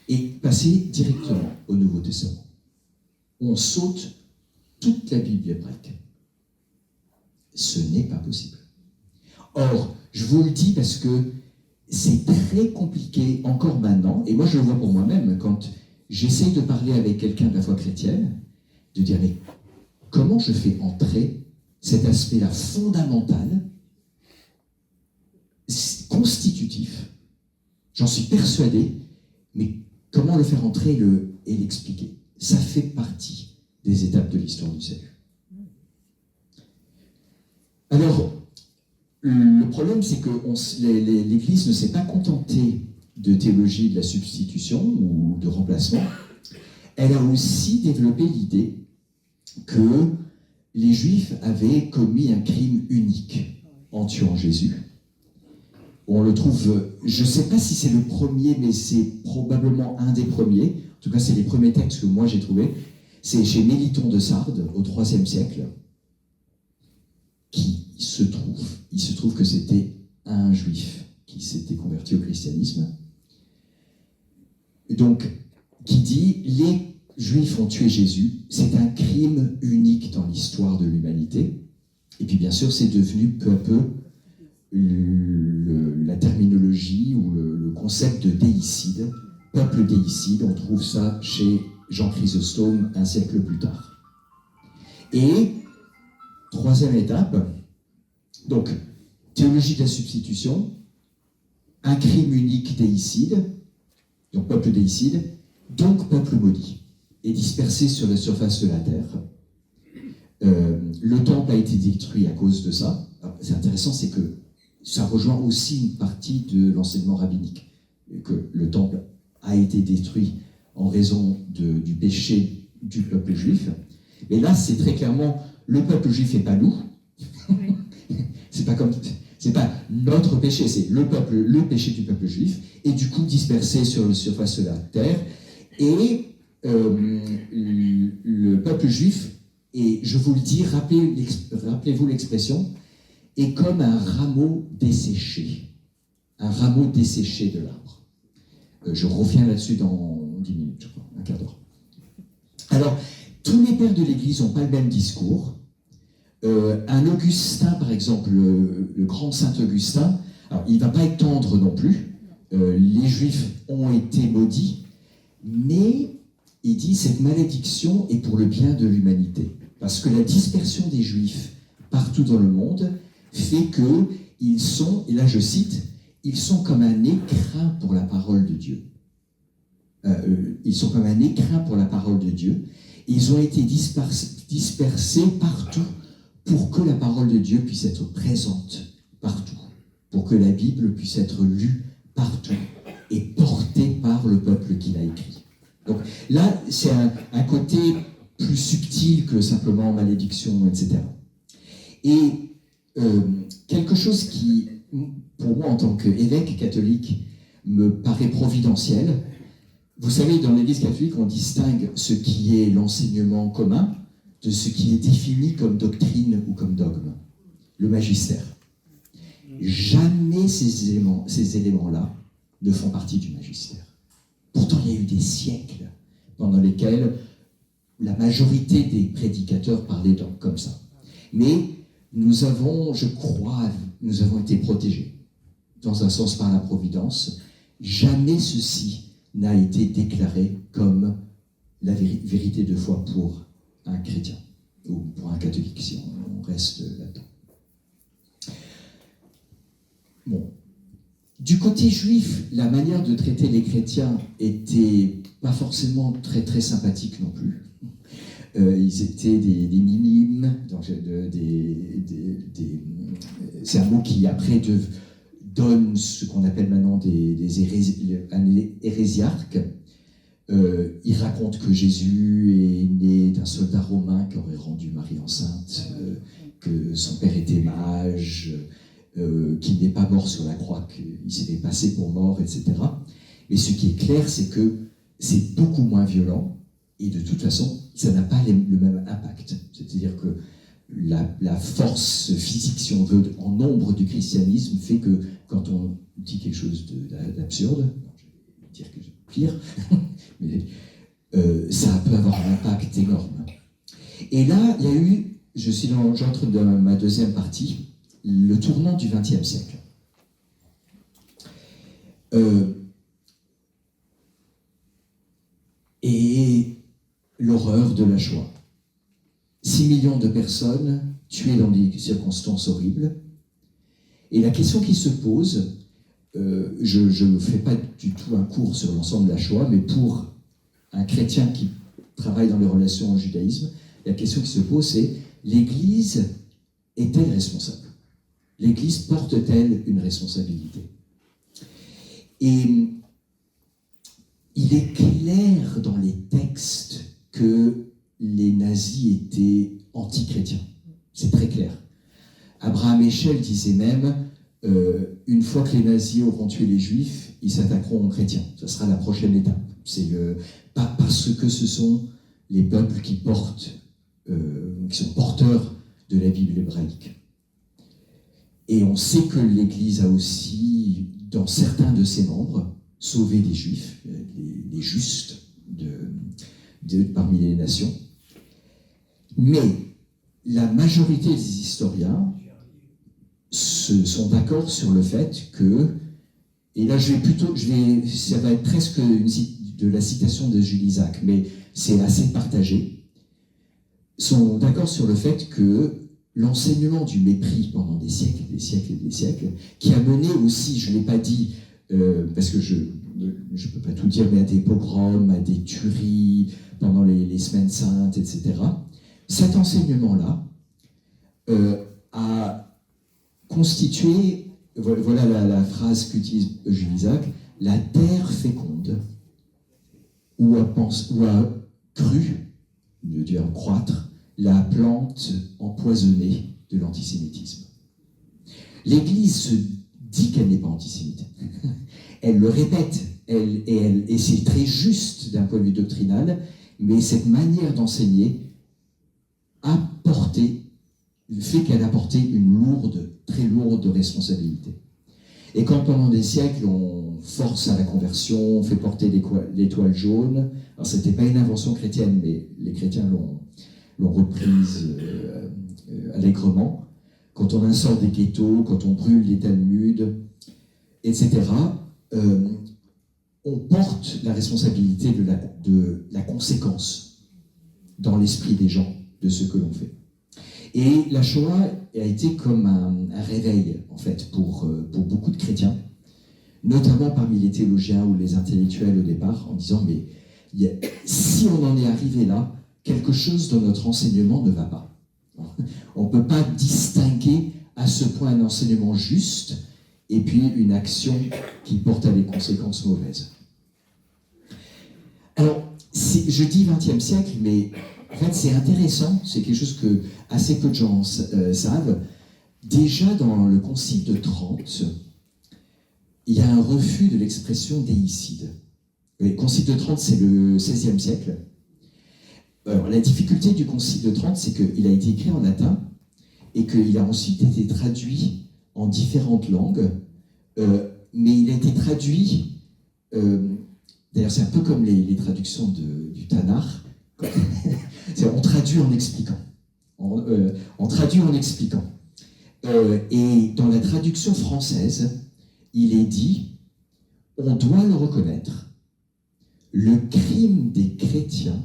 et passer directement au Nouveau Testament. On saute toute la Bible hébraïque. Ce n'est pas possible. Or, je vous le dis parce que c'est très compliqué encore maintenant, et moi je le vois pour moi-même, quand j'essaye de parler avec quelqu'un de la foi chrétienne, de dire, mais comment je fais entrer cet aspect-là fondamental, constitutif, j'en suis persuadé, mais comment le faire entrer et l'expliquer? Ça fait partie des étapes de l'histoire du salut. Alors, le problème, c'est que l'Église ne s'est pas contentée de théologie de la substitution ou de remplacement. Elle a aussi développé l'idée que les Juifs avaient commis un crime unique en tuant Jésus. On le trouve, je ne sais pas si c'est le premier, mais c'est probablement un des premiers. En tout cas, c'est les premiers textes que moi j'ai trouvés. C'est chez Méliton de Sardes, au IIIe siècle, il se trouve que c'était un Juif qui s'était converti au christianisme. Donc, qui dit, les Juifs ont tué Jésus, c'est un crime unique dans l'histoire de l'humanité. Et puis bien sûr, c'est devenu peu à peu la terminologie ou le concept de déicide, peuple déicide. On trouve ça chez Jean Chrysostome un siècle plus tard. Et, 3e étape, donc, théologie de la substitution, un crime unique déicide, donc peuple déicide, donc peuple maudit, et dispersé sur la surface de la terre. Le temple a été détruit à cause de ça. Alors, c'est intéressant, c'est que ça rejoint aussi une partie de l'enseignement rabbinique, que le temple a été détruit en raison du péché du peuple juif. Mais là, c'est très clairement le peuple juif et pas nous. C'est pas notre péché, c'est le péché du peuple juif, et du coup dispersé sur la surface de la terre. Et le peuple juif, et je vous le dis, rappelez-vous l'expression, est comme un rameau desséché de l'arbre. Je reviens là-dessus dans 10 minutes, je crois, un quart d'heure. Alors, tous les pères de l'Église n'ont pas le même discours. Un Augustin, par exemple, le grand saint Augustin, alors, il ne va pas être tendre non plus. Les Juifs ont été maudits, mais il dit cette malédiction est pour le bien de l'humanité. Parce que la dispersion des Juifs partout dans le monde fait qu'ils sont, et là je cite, ils sont comme un écrin pour la parole de Dieu. Ils sont comme un écrin pour la parole de Dieu. Ils ont été dispersés partout pour que la parole de Dieu puisse être présente partout, pour que la Bible puisse être lue partout et portée par le peuple qui l'a écrit. Donc là, c'est un côté plus subtil que simplement malédiction, etc. Et quelque chose qui, pour moi, en tant qu'évêque catholique, me paraît providentiel. Vous savez, dans l'Église catholique, on distingue ce qui est l'enseignement commun de ce qui est défini comme doctrine ou comme dogme, le magistère. Jamais ces éléments-là ne font partie du magistère. Pourtant, il y a eu des siècles pendant lesquels la majorité des prédicateurs parlaient comme ça. Mais nous avons, je crois, nous avons été protégés, dans un sens par la Providence. Jamais ceci n'a été déclaré comme la vérité de foi pour un chrétien, ou pour un catholique, si on reste là-dedans. Bon. Du côté juif, la manière de traiter les chrétiens était pas forcément très très sympathique non plus. Ils étaient des minimes, donc c'est un mot qui après donne ce qu'on appelle maintenant un hérésiarque. Il raconte que Jésus est né d'un soldat romain qui aurait rendu Marie enceinte, que son père était mage, qu'il n'est pas mort sur la croix, qu'il s'était passé pour mort, etc. Mais ce qui est clair, c'est que c'est beaucoup moins violent, et de toute façon, ça n'a pas le même impact. C'est-à-dire que la force physique, si on veut, en nombre du christianisme, fait que quand on dit quelque chose d'absurde, je vais dire que c'est pire, mais ça peut avoir un impact énorme. Et là, il y a eu, j'entre dans ma deuxième partie, le tournant du XXe siècle. Et l'horreur de la Shoah. 6 millions de personnes tuées dans des circonstances horribles. Et la question qui se pose, je ne fais pas du tout un cours sur l'ensemble de la Shoah, mais pour un chrétien qui travaille dans les relations au judaïsme, la question qui se pose, c'est l'Église est-elle responsable ? L'Église porte-t-elle une responsabilité ? Et il est clair dans les textes que les nazis étaient anti-chrétiens. C'est très clair. Abraham Heschel disait même, une fois que les nazis auront tué les juifs, ils s'attaqueront aux chrétiens. Ce sera la prochaine étape. Pas parce que ce sont les peuples qui sont porteurs de la Bible hébraïque. Et on sait que l'Église a aussi, dans certains de ses membres, sauvé des Juifs, les justes parmi les nations. Mais la majorité des historiens sont d'accord sur le fait que, et là ça va être presque de la citation de Jules Isaac, mais c'est assez partagé, sont d'accord sur le fait que l'enseignement du mépris pendant des siècles et des siècles et des siècles, qui a mené aussi, je ne l'ai pas dit, parce que je ne peux pas tout dire, mais à des pogroms, à des tueries, pendant les semaines saintes, etc. Cet enseignement-là a constitué, voilà la phrase qu'utilise Jules Isaac, la terre féconde, où a cru, de dire croître, la plante empoisonnée de l'antisémitisme. L'Église se dit qu'elle n'est pas antisémite. Elle le répète, et c'est très juste d'un point de vue doctrinal, mais cette manière d'enseigner fait qu'elle a porté une très lourde responsabilité. Et quand pendant des siècles on force à la conversion, on fait porter l'étoile jaune, alors c'était pas une invention chrétienne, mais les chrétiens l'ont reprise allègrement, quand on instaure des ghettos, quand on brûle les Talmuds, etc., on porte la responsabilité de la conséquence dans l'esprit des gens de ce que l'on fait. Et la Shoah a été comme un réveil, en fait, pour beaucoup de chrétiens, notamment parmi les théologiens ou les intellectuels au départ, en disant, mais si on en est arrivé là, quelque chose dans notre enseignement ne va pas. On ne peut pas distinguer à ce point un enseignement juste et puis une action qui porte à des conséquences mauvaises. Alors, je dis 20e siècle, mais en fait c'est intéressant, c'est quelque chose que assez peu de gens savent. Déjà dans le Concile de Trente, il y a un refus de l'expression déicide. Le Concile de Trente, c'est le XVIe siècle. Alors, la difficulté du Concile de Trente, c'est qu'il a été écrit en latin et qu'il a ensuite été traduit en différentes langues, mais il a été traduit, d'ailleurs c'est un peu comme les traductions du Tanakh, on traduit en expliquant. On traduit en expliquant. Et dans la traduction française, il est dit, on doit le reconnaître, le crime des chrétiens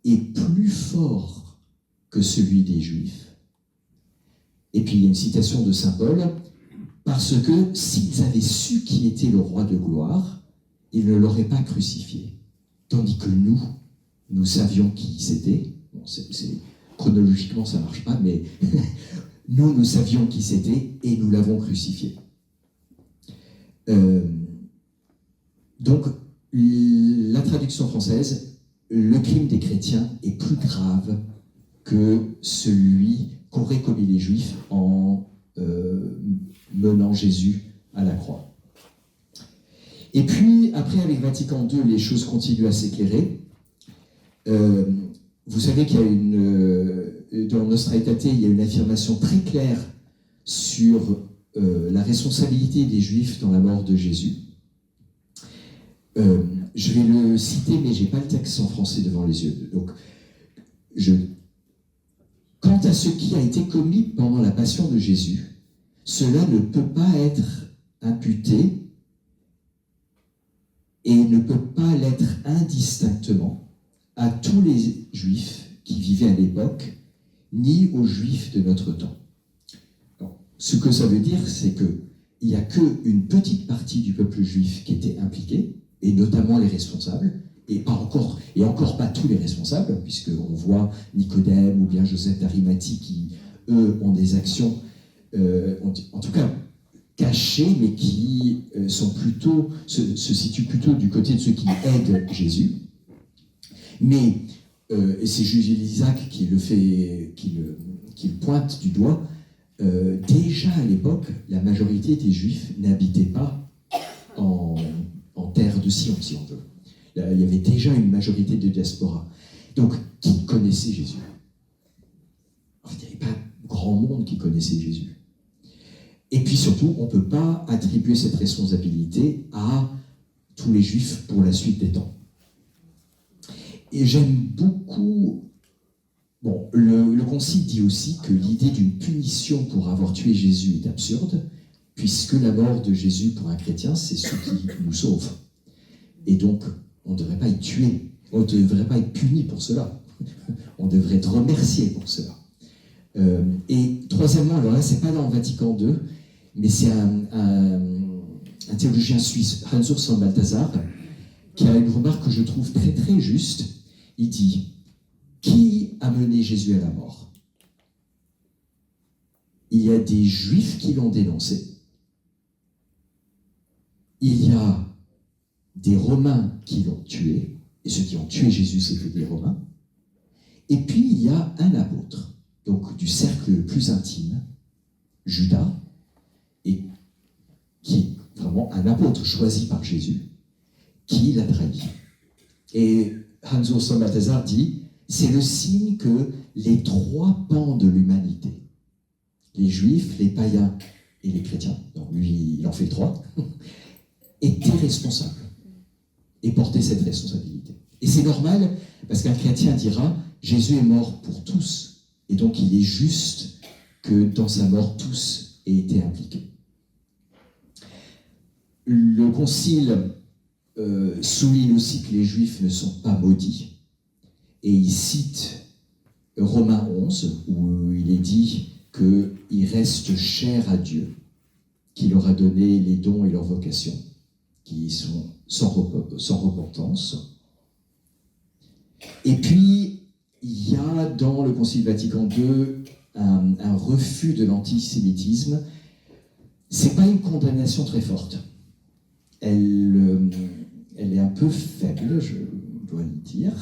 est plus fort que celui des Juifs. Et puis il y a une citation de saint Paul, parce que s'ils avaient su qui était le roi de gloire, ils ne l'auraient pas crucifié. Tandis que nous savions qui c'était. Bon, chronologiquement, ça ne marche pas, mais nous savions qui c'était et nous l'avons crucifié. Donc, la traduction française, le crime des chrétiens est plus grave que celui qu'auraient commis les Juifs en menant Jésus à la croix. Et puis, après, avec Vatican II, les choses continuent à s'éclairer. Vous savez qu'il y a dans Nostra Aetate, il y a une affirmation très claire sur la responsabilité des Juifs dans la mort de Jésus. Je vais le citer, mais je n'ai pas le texte en français devant les yeux. Donc, quant à ce qui a été commis pendant la passion de Jésus, cela ne peut pas être imputé et ne peut pas l'être indistinctement à tous les Juifs qui vivaient à l'époque, ni aux Juifs de notre temps. Donc, ce que ça veut dire, c'est qu'il n'y a qu'une petite partie du peuple juif qui était impliquée, et notamment les responsables, et encore pas tous les responsables, puisqu'on voit Nicodème ou bien Joseph d'Arimathie qui, eux, ont des actions, en tout cas cachées, mais qui se situent plutôt du côté de ceux qui aident Jésus. Mais, et c'est Jules Isaac qui le pointe du doigt, déjà à l'époque, la majorité des Juifs n'habitaient pas en terre de Sion, si on veut. Là, il y avait déjà une majorité de diaspora. Donc, qui connaissait Jésus? En fait, il n'y avait pas grand monde qui connaissait Jésus. Et puis surtout, on ne peut pas attribuer cette responsabilité à tous les Juifs pour la suite des temps. Et j'aime beaucoup... Bon, le Concile dit aussi que l'idée d'une punition pour avoir tué Jésus est absurde, puisque la mort de Jésus pour un chrétien, c'est ce qui nous sauve. Et donc, on ne devrait pas être tué, on ne devrait pas être puni pour cela. On devrait être remercié pour cela. Et troisièmement, alors là, c'est pas dans Vatican II, mais c'est un théologien suisse, Hans-Urs von Balthasar, qui a une remarque que je trouve très très juste. Il dit, qui a mené Jésus à la mort? Il y a des Juifs qui l'ont dénoncé. Il y a des Romains qui l'ont tué, et ceux qui ont tué Jésus, c'était des Romains. Et puis, il y a un apôtre, donc du cercle le plus intime, Judas, et qui est vraiment un apôtre choisi par Jésus, qui l'a trahi. Et Hans-Urs von Balthasar dit, c'est le signe que les trois pans de l'humanité, les Juifs, les païens et les chrétiens, donc lui, il en fait trois, étaient responsables et portaient cette responsabilité. Et c'est normal, parce qu'un chrétien dira, Jésus est mort pour tous, et donc il est juste que dans sa mort, tous aient été impliqués. Le Concile souligne aussi que les Juifs ne sont pas maudits, et il cite Romains 11, où il est dit qu'ils restent chers à Dieu, qui leur a donné les dons et leurs vocations, qui sont sans repentance. Et puis, il y a dans le Concile Vatican II un refus de l'antisémitisme. C'est pas une condamnation très forte. Elle est un peu faible, je dois le dire.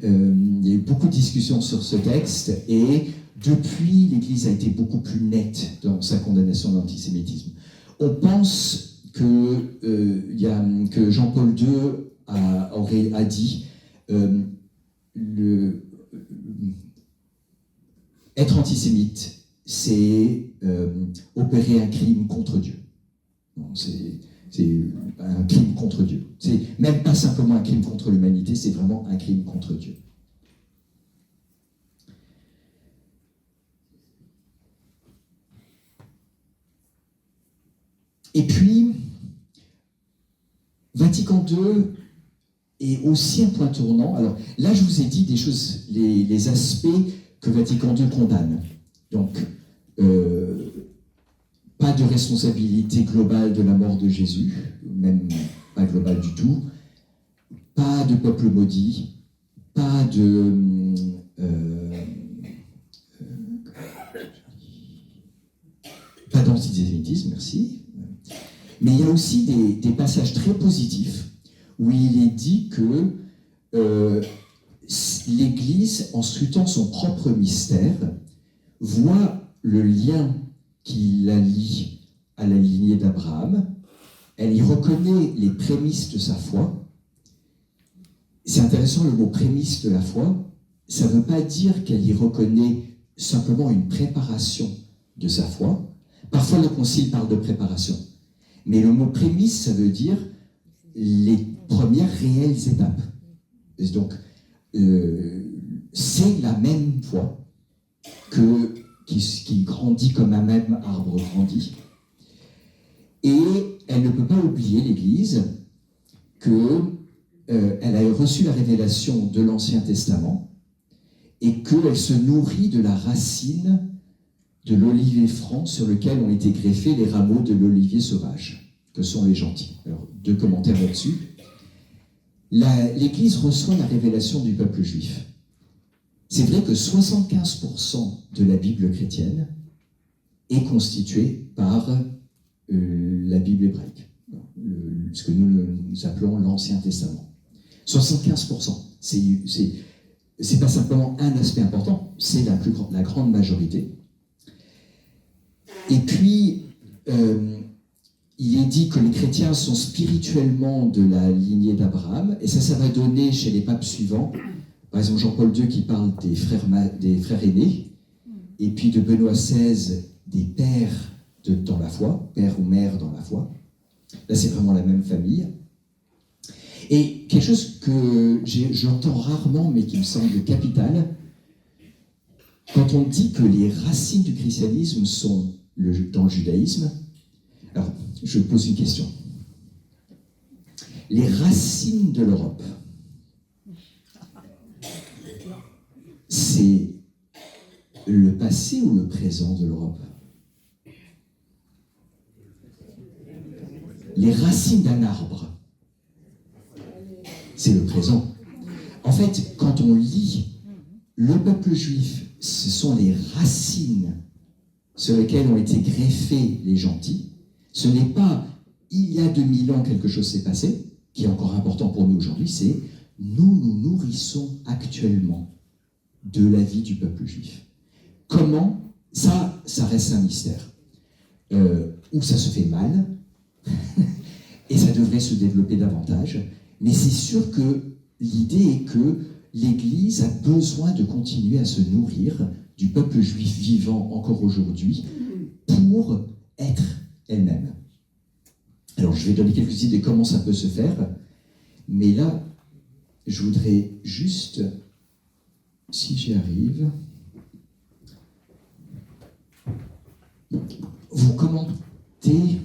Il y a eu beaucoup de discussions sur ce texte, et depuis, l'Église a été beaucoup plus nette dans sa condamnation de l'antisémitisme. On pense que Jean-Paul II a dit être antisémite, c'est opérer un crime contre Dieu. C'est un crime contre Dieu. C'est même pas simplement un crime contre l'humanité, c'est vraiment un crime contre Dieu. Et puis, Vatican II est aussi un point tournant. Alors là, je vous ai dit des choses, les aspects que Vatican II condamne. Donc, pas de responsabilité globale de la mort de Jésus, même pas globale du tout, pas de peuple maudit, pas d'antisémitisme, merci. Mais il y a aussi des passages très positifs où il est dit que l'Église, en scrutant son propre mystère, voit le lien qui la lie à la lignée d'Abraham, elle y reconnaît les prémices de sa foi. C'est intéressant, le mot prémisse de la foi, ça ne veut pas dire qu'elle y reconnaît simplement une préparation de sa foi. Parfois, le Concile parle de préparation. Mais le mot prémisse, ça veut dire les premières réelles étapes. Et donc, c'est la même foi qui grandit comme un même arbre grandit. Et elle ne peut pas oublier, l'Église, qu'elle a reçu la révélation de l'Ancien Testament et qu'elle se nourrit de la racine de l'olivier franc sur lequel ont été greffés les rameaux de l'olivier sauvage, que sont les gentils. Alors, 2 commentaires là-dessus. L'Église reçoit la révélation du peuple juif. C'est vrai que 75% de la Bible chrétienne est constituée par la Bible hébraïque, ce que nous appelons l'Ancien Testament. 75%. C'est pas simplement un aspect important, c'est la grande majorité. Et puis, il est dit que les chrétiens sont spirituellement de la lignée d'Abraham, et ça va donner chez les papes suivants, par exemple Jean-Paul II qui parle des frères aînés, et puis de Benoît XVI des pères dans la foi, père ou mère dans la foi. Là, c'est vraiment la même famille. Et quelque chose que j'entends rarement, mais qui me semble capital, quand on dit que les racines du christianisme sont dans le judaïsme, alors, je pose une question. Les racines de l'Europe, c'est le passé ou le présent de l'Europe? Les racines d'un arbre, c'est le présent. En fait, quand on lit le peuple juif, ce sont les racines sur lesquelles ont été greffés les gentils. Ce n'est pas il y a 2000 ans quelque chose s'est passé, qui est encore important pour nous aujourd'hui, c'est nous nourrissons actuellement de la vie du peuple juif. Comment? Ça reste un mystère. Où ça se fait mal, et ça devrait se développer davantage, mais c'est sûr que l'idée est que l'Église a besoin de continuer à se nourrir du peuple juif vivant encore aujourd'hui pour être elle-même. Alors, je vais donner quelques idées de comment ça peut se faire, mais là, je voudrais juste, si j'y arrive, vous commenter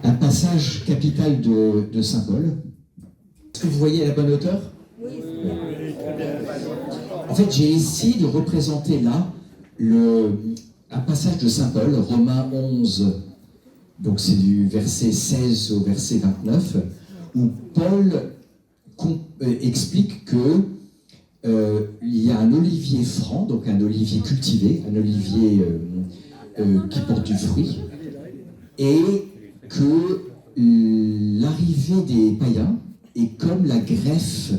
un passage capital de Saint Paul. Est-ce que vous voyez à la bonne hauteur? Oui. En fait, j'ai essayé de représenter là un passage de Saint Paul, Romains 11, donc c'est du verset 16 au verset 29, où Paul explique que il y a un olivier franc, donc un olivier cultivé, un olivier qui porte du fruit, et que l'arrivée des païens est comme la greffe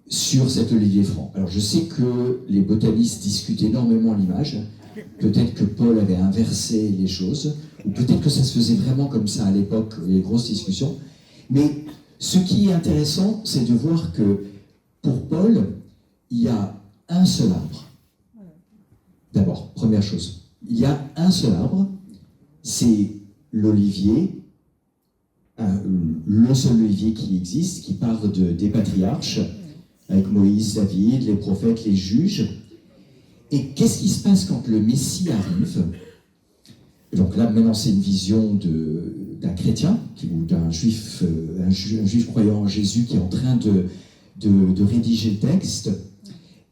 sur cet olivier franc. Alors je sais que les botanistes discutent énormément l'image, peut-être que Paul avait inversé les choses, ou peut-être que ça se faisait vraiment comme ça à l'époque, il y a des grosses discussions, mais ce qui est intéressant, c'est de voir que pour Paul, il y a un seul arbre. D'abord, première chose, il y a un seul arbre, c'est l'olivier, le seul olivier qui existe, qui part des patriarches, avec Moïse, David, les prophètes, les juges. Et qu'est-ce qui se passe quand le Messie arrive? Donc là, maintenant, c'est une vision d'un chrétien ou d'un juif, un juif croyant en Jésus qui est en train de rédiger le texte.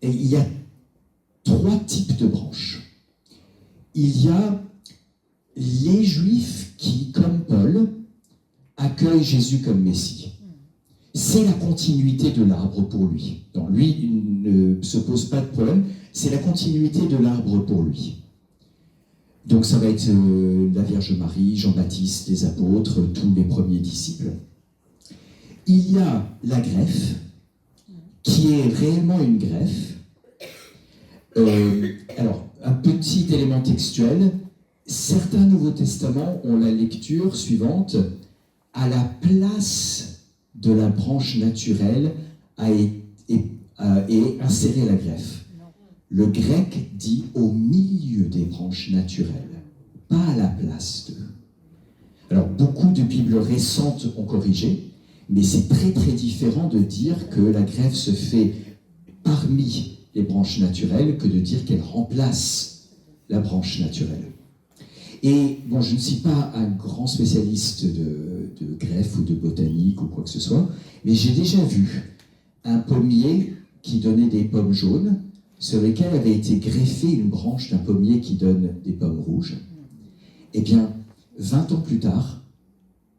Et il y a 3 types de branches. Il y a les juifs qui, comme Paul, accueillent Jésus comme Messie. C'est la continuité de l'arbre pour lui. Donc lui, il ne se pose pas de problème, c'est la continuité de l'arbre pour lui. Donc ça va être la Vierge Marie, Jean-Baptiste, les apôtres, tous les premiers disciples. Il y a la greffe, qui est réellement une greffe. Alors, un petit élément textuel, certains Nouveaux Testaments ont la lecture suivante: à la place de la branche naturelle est insérée la greffe. Le grec dit au milieu des branches naturelles, pas à la place d'eux. Alors, beaucoup de Bibles récentes ont corrigé, mais c'est très très différent de dire que la greffe se fait parmi les branches naturelles que de dire qu'elle remplace la branche naturelle. Et bon, je ne suis pas un grand spécialiste de greffe ou de botanique ou quoi que ce soit, mais j'ai déjà vu un pommier qui donnait des pommes jaunes, sur lesquelles avait été greffée une branche d'un pommier qui donne des pommes rouges. Eh bien, 20 ans plus tard,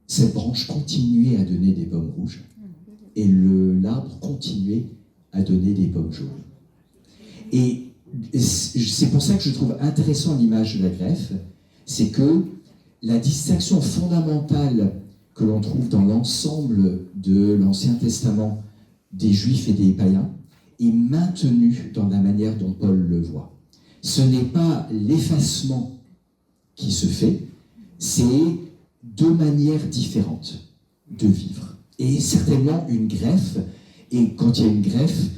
cette branche continuait à donner des pommes rouges et l'arbre continuait à donner des pommes jaunes. Et c'est pour ça que je trouve intéressant l'image de la greffe, c'est que la distinction fondamentale que l'on trouve dans l'ensemble de l'Ancien Testament des Juifs et des païens est maintenue dans la manière dont Paul le voit. Ce n'est pas l'effacement qui se fait, c'est 2 manières différentes de vivre. Et certainement une greffe, et quand il y a une greffe,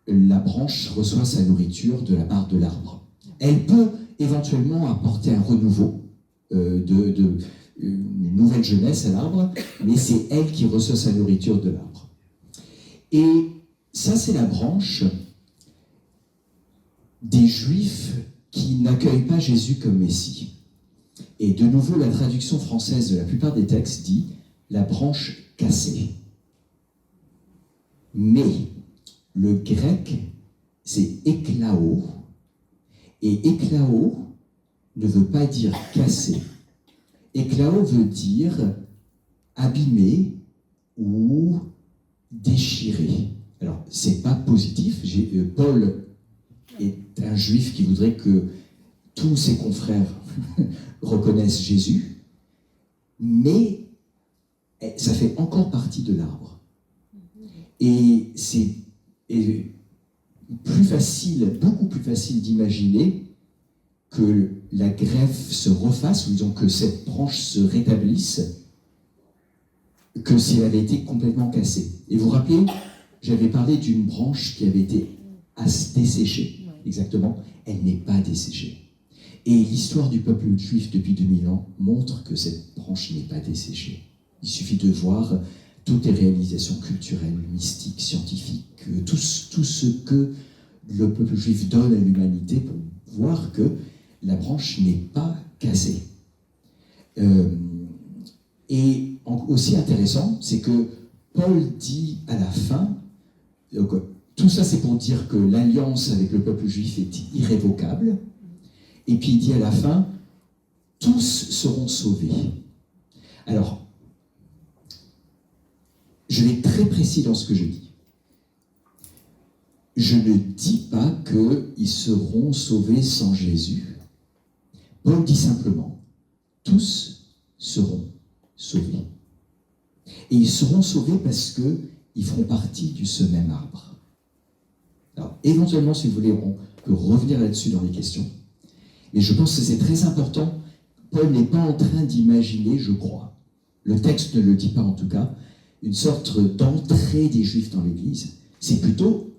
la branche reçoit sa nourriture de la part de l'arbre. Elle peut éventuellement apporter un renouveau, une nouvelle jeunesse à l'arbre, mais c'est elle qui reçoit sa nourriture de l'arbre. Et ça, c'est la branche des Juifs qui n'accueillent pas Jésus comme Messie. Et de nouveau, la traduction française de la plupart des textes dit « la branche cassée ». Mais le grec, c'est « éklao ». Et « éklao » ne veut pas dire « cassé ». « Éklao » veut dire « abîmer » ou « déchirer ». Alors, c'est pas positif. Paul est un juif qui voudrait que tous ses confrères reconnaissent Jésus, mais ça fait encore partie de l'arbre. Et c'est plus facile, beaucoup plus facile d'imaginer que la greffe se refasse, ou disons que cette branche se rétablisse, que si elle avait été complètement cassée. Et vous vous rappelez, j'avais parlé d'une branche qui avait été desséchée. Exactement, elle n'est pas desséchée. Et l'histoire du peuple juif depuis 2000 ans montre que cette branche n'est pas desséchée. Il suffit de voir toutes les réalisations culturelles, mystiques, scientifiques, tout ce que le peuple juif donne à l'humanité pour voir que la branche n'est pas cassée. Et aussi intéressant, c'est que Paul dit à la fin, donc, tout ça c'est pour dire que l'alliance avec le peuple juif est irrévocable, et puis il dit à la fin, tous seront sauvés. Alors, je vais être très précis dans ce que je dis. Je ne dis pas qu'ils seront sauvés sans Jésus. Paul dit simplement, tous seront sauvés. Et ils seront sauvés parce qu'ils feront partie de ce même arbre. Alors, éventuellement, si vous voulez, on peut revenir là-dessus dans les questions. Mais je pense que c'est très important. Paul n'est pas en train d'imaginer, je crois, le texte ne le dit pas en tout cas, une sorte d'entrée des Juifs dans l'Église. C'est plutôt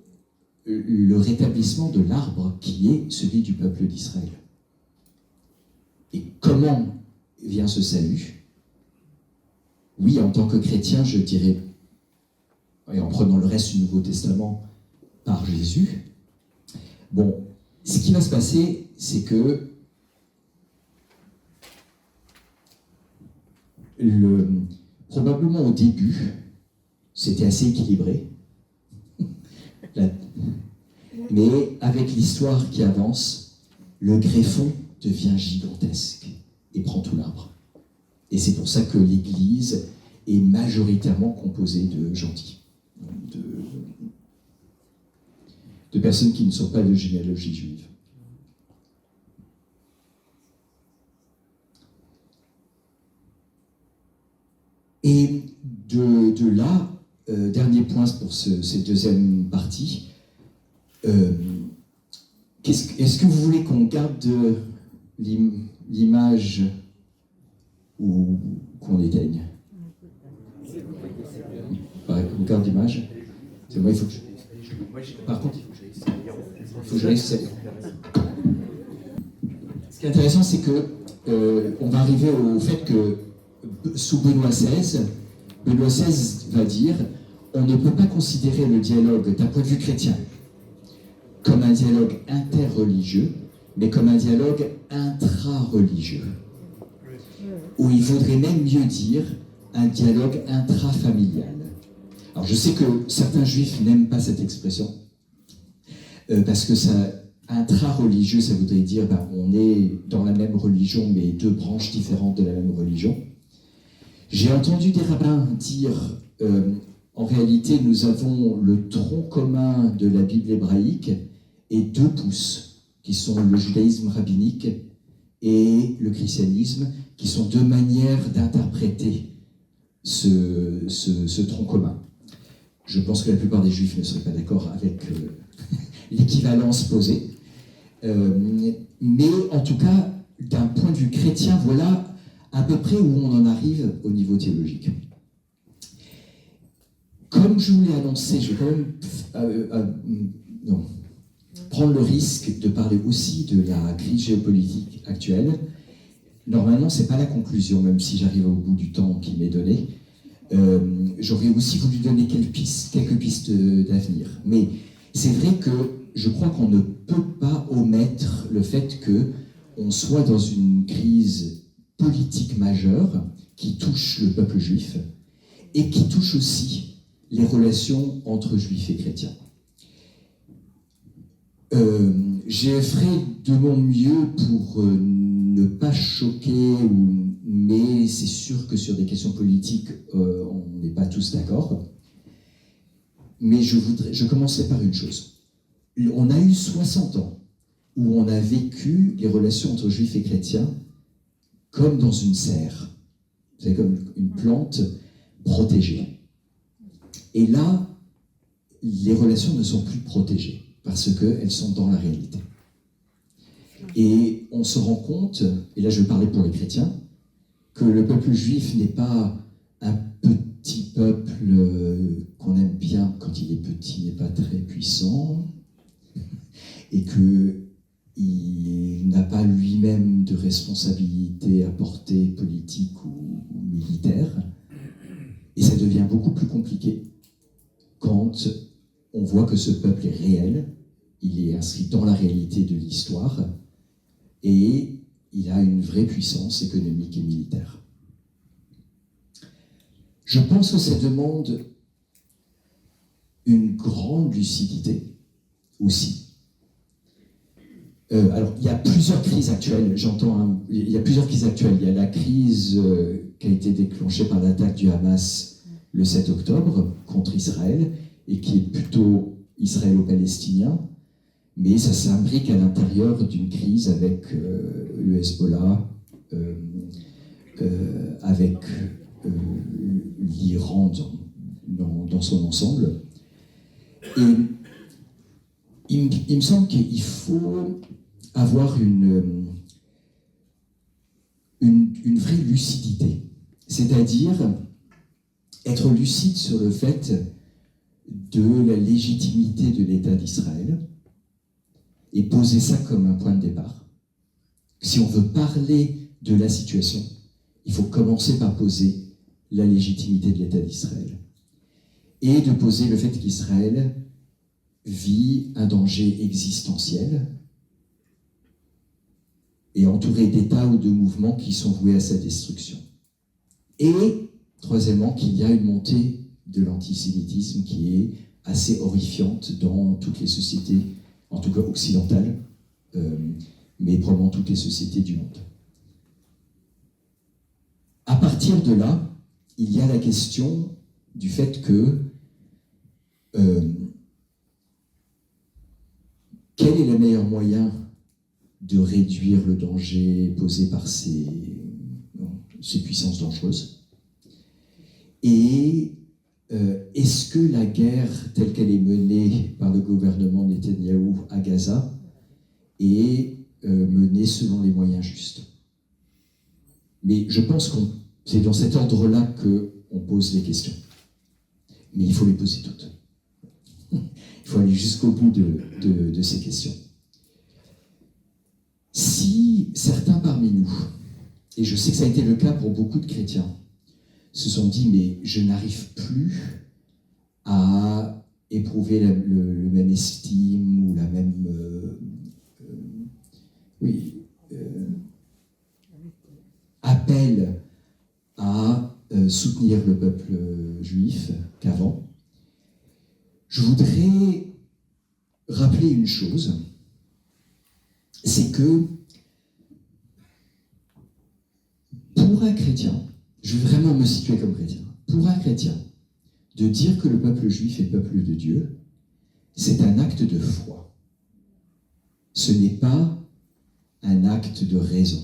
le rétablissement de l'arbre qui est celui du peuple d'Israël. Et comment vient ce salut? Oui, en tant que chrétien, je dirais, et en prenant le reste du Nouveau Testament, par Jésus. Bon, ce qui va se passer, c'est que probablement au début, c'était assez équilibré. Mais avec l'histoire qui avance, le greffon devient gigantesque et prend tout l'arbre. Et c'est pour ça que l'Église est majoritairement composée de gentils, de personnes qui ne sont pas de généalogie juive. Et de là, dernier point pour cette deuxième partie, est-ce que vous voulez qu'on garde l'image ou qu'on éteigne? On garde l'image. C'est moi, il faut que par contre, il faut que je laisse. Ce qui est intéressant, c'est que on va arriver au fait que sous Benoît XVI va dire on ne peut pas considérer le dialogue d'un point de vue chrétien comme un dialogue interreligieux, mais comme un dialogue intra-religieux. Ou il vaudrait même mieux dire un dialogue intrafamilial. Alors je sais que certains juifs n'aiment pas cette expression, parce que intra-religieux, ça voudrait dire on est dans la même religion, mais deux branches différentes de la même religion. J'ai entendu des rabbins dire en réalité, nous avons le tronc commun de la Bible hébraïque et deux pouces, qui sont le judaïsme rabbinique et le christianisme, qui sont deux manières d'interpréter ce tronc commun. Je pense que la plupart des juifs ne seraient pas d'accord avec l'équivalence posée. Mais en tout cas, d'un point de vue chrétien, voilà à peu près où on en arrive au niveau théologique. Comme je vous l'ai annoncé, je vais quand même prendre le risque de parler aussi de la crise géopolitique actuelle. Normalement, ce n'est pas la conclusion, même si j'arrive au bout du temps qui m'est donné. J'aurais aussi voulu donner quelques pistes d'avenir. Mais c'est vrai que je crois qu'on ne peut pas omettre le fait qu'on soit dans une crise politique majeure qui touche le peuple juif et qui touche aussi les relations entre juifs et chrétiens. Je ferai de mon mieux pour ne pas choquer, mais c'est sûr que sur des questions politiques, on n'est pas tous d'accord. Mais je commencerai par une chose. On a eu 60 ans où on a vécu les relations entre juifs et chrétiens comme dans une serre. C'est comme une plante protégée. Et là, les relations ne sont plus protégées parce qu'elles sont dans la réalité. Et on se rend compte, et là je vais parler pour les chrétiens, que le peuple juif n'est pas un petit peuple qu'on aime bien quand il est petit, mais pas très puissant, et qu'il n'a pas lui-même de responsabilité à porter politique ou militaire. Et ça devient beaucoup plus compliqué quand on voit que ce peuple est réel, il est inscrit dans la réalité de l'histoire, et il a une vraie puissance économique et militaire. Je pense que ça demande une grande lucidité aussi. Alors, il y a plusieurs crises actuelles, il y a plusieurs crises actuelles. Il y a la crise qui a été déclenchée par l'attaque du Hamas le 7 octobre contre Israël, et qui est plutôt israélo-palestinien, mais ça s'imbrique à l'intérieur d'une crise avec le Hezbollah, avec l'Iran dans son ensemble. Et il me semble qu'il faut avoir une vraie lucidité, c'est-à-dire être lucide sur le fait de la légitimité de l'État d'Israël et poser ça comme un point de départ. Si on veut parler de la situation, il faut commencer par poser la légitimité de l'État d'Israël et de poser le fait qu'Israël vit un danger existentiel et entouré d'États ou de mouvements qui sont voués à sa destruction. Et, troisièmement, qu'il y a une montée de l'antisémitisme qui est assez horrifiante dans toutes les sociétés, en tout cas occidentales, mais probablement toutes les sociétés du monde. À partir de là, il y a la question du fait que quel est le meilleur moyen de réduire le danger posé par ces puissances dangereuses? Et est-ce que la guerre telle qu'elle est menée par le gouvernement Netanyahou à Gaza est menée selon les moyens justes? Mais je pense que c'est dans cet ordre-là qu'on pose les questions. Mais il faut les poser toutes. Il faut aller jusqu'au bout de ces questions. Si certains parmi nous, et je sais que ça a été le cas pour beaucoup de chrétiens, se sont dit, mais je n'arrive plus à éprouver le même estime ou la même... appel à soutenir le peuple juif qu'avant. Je voudrais rappeler une chose, c'est que pour un chrétien, je vais vraiment me situer comme chrétien, pour un chrétien, de dire que le peuple juif est le peuple de Dieu, c'est un acte de foi. Ce n'est pas un acte de raison.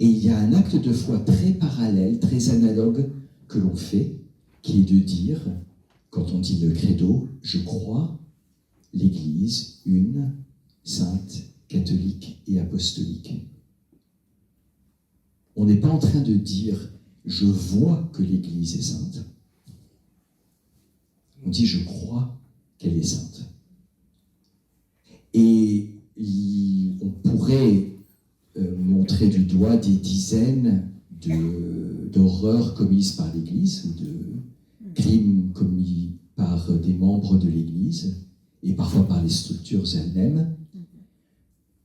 Et il y a un acte de foi très parallèle, très analogue que l'on fait, qui est de dire, quand on dit le credo, je crois l'Église une, sainte, catholique et apostolique. On n'est pas en train de dire je vois que l'Église est sainte. On dit je crois qu'elle est sainte. Et on pourrait montrer du doigt des dizaines d'horreurs commises par l'Église ou de crimes commis par des membres de l'Église et parfois par les structures elles-mêmes.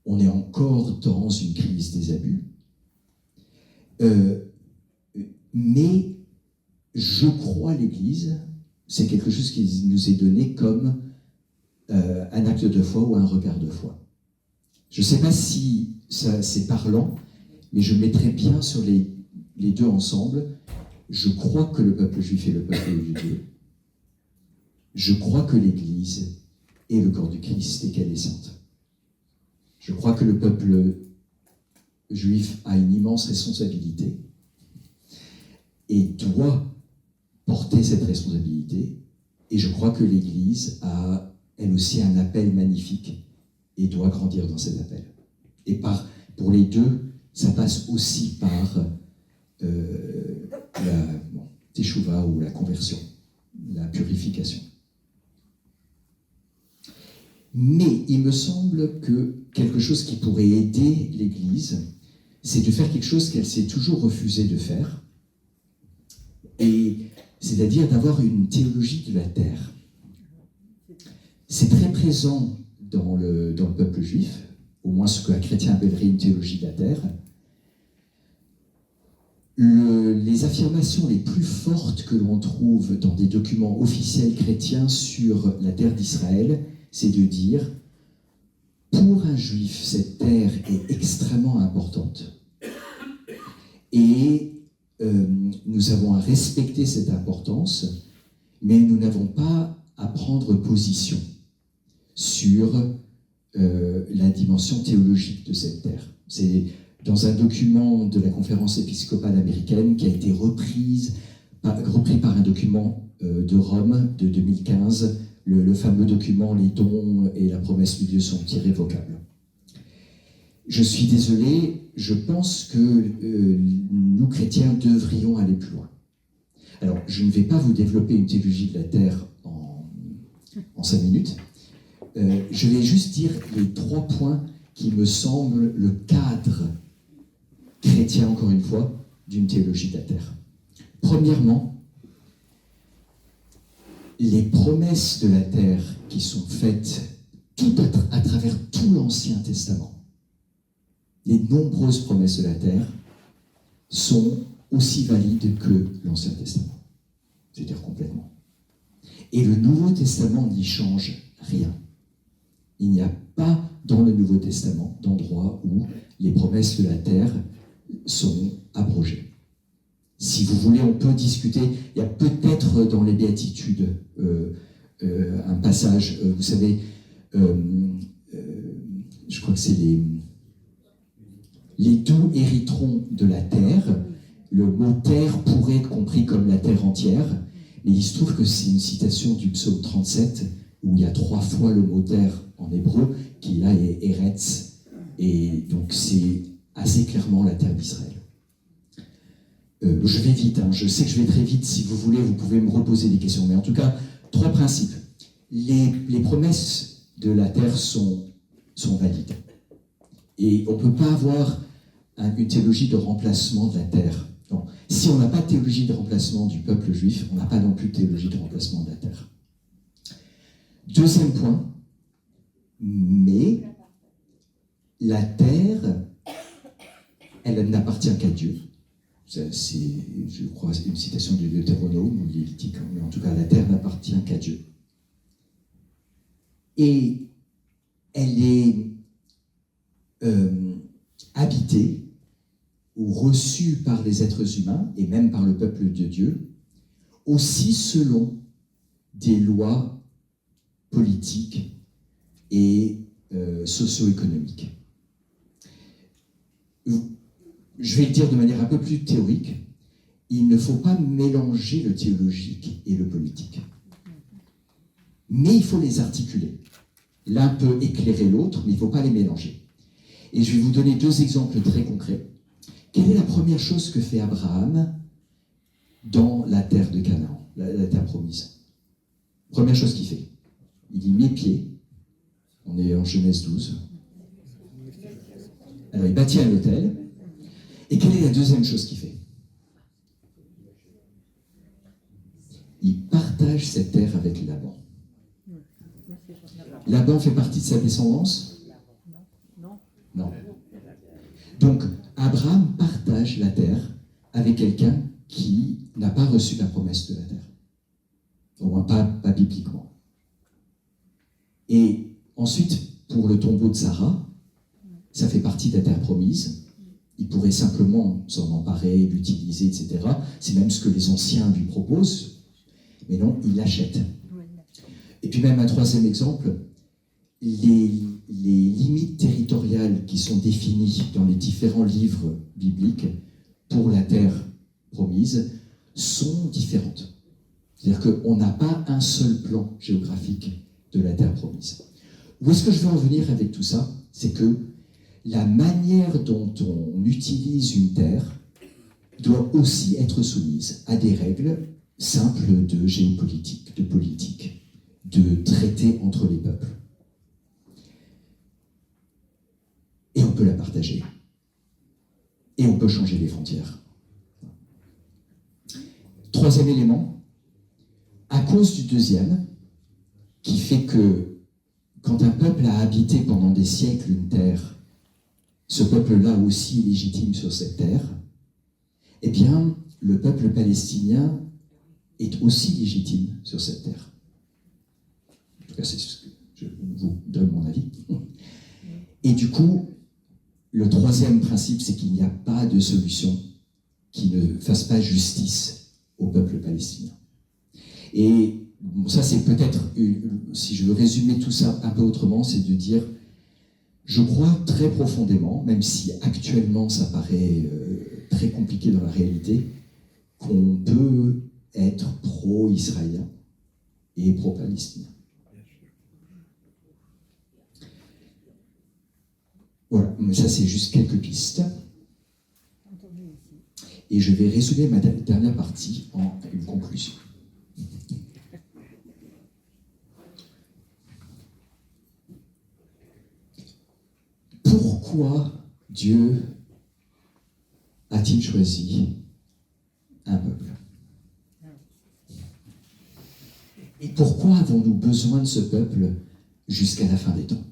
On est encore dans une crise des abus. Mais je crois l'Église, c'est quelque chose qui nous est donné comme un acte de foi ou un regard de foi. Je ne sais pas si c'est parlant, mais je mettrais bien sur les deux ensemble. Je crois que le peuple juif est le peuple de Dieu. Je crois que l'Église est le corps du Christ et qu'elle est sainte. Je crois que le peuple juif a une immense responsabilité et doit porter cette responsabilité. Et je crois que l'Église a, elle aussi, un appel magnifique et doit grandir dans cet appel. Et pour les deux, ça passe aussi par la teshuva ou la conversion, la purification. Mais il me semble que quelque chose qui pourrait aider l'Église, c'est de faire quelque chose qu'elle s'est toujours refusé de faire, et c'est-à-dire d'avoir une théologie de la terre. C'est très présent dans le peuple juif, au moins ce qu'un chrétien appellerait une théologie de la terre. Les affirmations les plus fortes que l'on trouve dans des documents officiels chrétiens sur la terre d'Israël, c'est de dire, pour un juif, cette terre est extrêmement importante. Et nous avons à respecter cette importance, mais nous n'avons pas à prendre position sur la dimension théologique de cette terre. C'est dans un document de la conférence épiscopale américaine qui a été repris par un document de Rome de 2015, le fameux document « Les dons et la promesse de Dieu sont irrévocables ». Je suis désolé, je pense que nous, chrétiens, devrions aller plus loin. Alors, je ne vais pas vous développer une théologie de la terre en 5 minutes. Je vais juste dire les 3 points qui me semblent le cadre chrétien, encore une fois, d'une théologie de la terre. Premièrement, les promesses de la terre qui sont faites à travers tout l'Ancien Testament, les nombreuses promesses de la terre sont aussi valide que l'Ancien Testament. C'est-à-dire complètement. Et le Nouveau Testament n'y change rien. Il n'y a pas dans le Nouveau Testament d'endroit où les promesses de la terre sont abrogées. Si vous voulez, on peut discuter. Il y a peut-être dans les Béatitudes un passage, vous savez, je crois que c'est les doux hériteront de la terre. Le mot terre pourrait être compris comme la terre entière, mais il se trouve que c'est une citation du psaume 37 où il y a 3 fois le mot terre en hébreu, qui là est Eretz, et donc c'est assez clairement la terre d'Israël. Je vais vite, hein. Je sais que je vais très vite. Si vous voulez, vous pouvez me reposer des questions, mais en tout cas, 3 principes. Les promesses de la terre sont valides. Et on ne peut pas avoir une théologie de remplacement de la terre. Non. Si on n'a pas de théologie de remplacement du peuple juif, on n'a pas non plus de théologie de remplacement de la terre. Deuxième point, mais la terre, elle n'appartient qu'à Dieu. C'est, je crois, une citation du Deutéronome ou du Lévitique, mais en tout cas, la terre n'appartient qu'à Dieu. Et elle est habitée ou reçue par les êtres humains, et même par le peuple de Dieu, aussi selon des lois politiques et socio-économiques. Je vais le dire de manière un peu plus théorique, il ne faut pas mélanger le théologique et le politique. Mais il faut les articuler. L'un peut éclairer l'autre, mais il ne faut pas les mélanger. Et je vais vous donner 2 exemples très concrets. Quelle est la première chose que fait Abraham dans la terre de Canaan, la terre promise? Première chose qu'il fait, il y met pied. On est en Genèse 12. Alors il bâtit un autel. Et quelle est la deuxième chose qu'il fait? Il partage cette terre avec Laban. Laban fait partie de sa descendance? Non. Donc, Abraham partage la terre avec quelqu'un qui n'a pas reçu la promesse de la terre. Au moins pas bibliquement. Et ensuite, pour le tombeau de Sarah, ça fait partie de la terre promise. Il pourrait simplement s'en emparer, l'utiliser, etc. C'est même ce que les anciens lui proposent. Mais non, il l'achète. Et puis même un 3e exemple, les limites territoriales qui sont définies dans les différents livres bibliques pour la terre promise sont différentes. C'est-à-dire qu'on n'a pas un seul plan géographique de la terre promise. Où est-ce que je veux en venir avec tout ça? C'est que la manière dont on utilise une terre doit aussi être soumise à des règles simples de géopolitique, de politique, de traité entre les peuples. Et on peut la partager. Et on peut changer les frontières. 3e élément, à cause du 2e, qui fait que quand un peuple a habité pendant des siècles une terre, ce peuple-là aussi est légitime sur cette terre, eh bien, le peuple palestinien est aussi légitime sur cette terre. En tout cas, c'est ce que je vous donne mon avis. Et du coup, le 3e principe, c'est qu'il n'y a pas de solution qui ne fasse pas justice au peuple palestinien. Et bon, ça, c'est peut-être, si je veux résumer tout ça un peu autrement, c'est de dire, je crois très profondément, même si actuellement ça paraît très compliqué dans la réalité, qu'on peut être pro-israélien et pro-palestinien. Voilà, mais ça c'est juste quelques pistes. Et je vais résumer ma dernière partie en une conclusion. Pourquoi Dieu a-t-il choisi un peuple? Et pourquoi avons-nous besoin de ce peuple jusqu'à la fin des temps?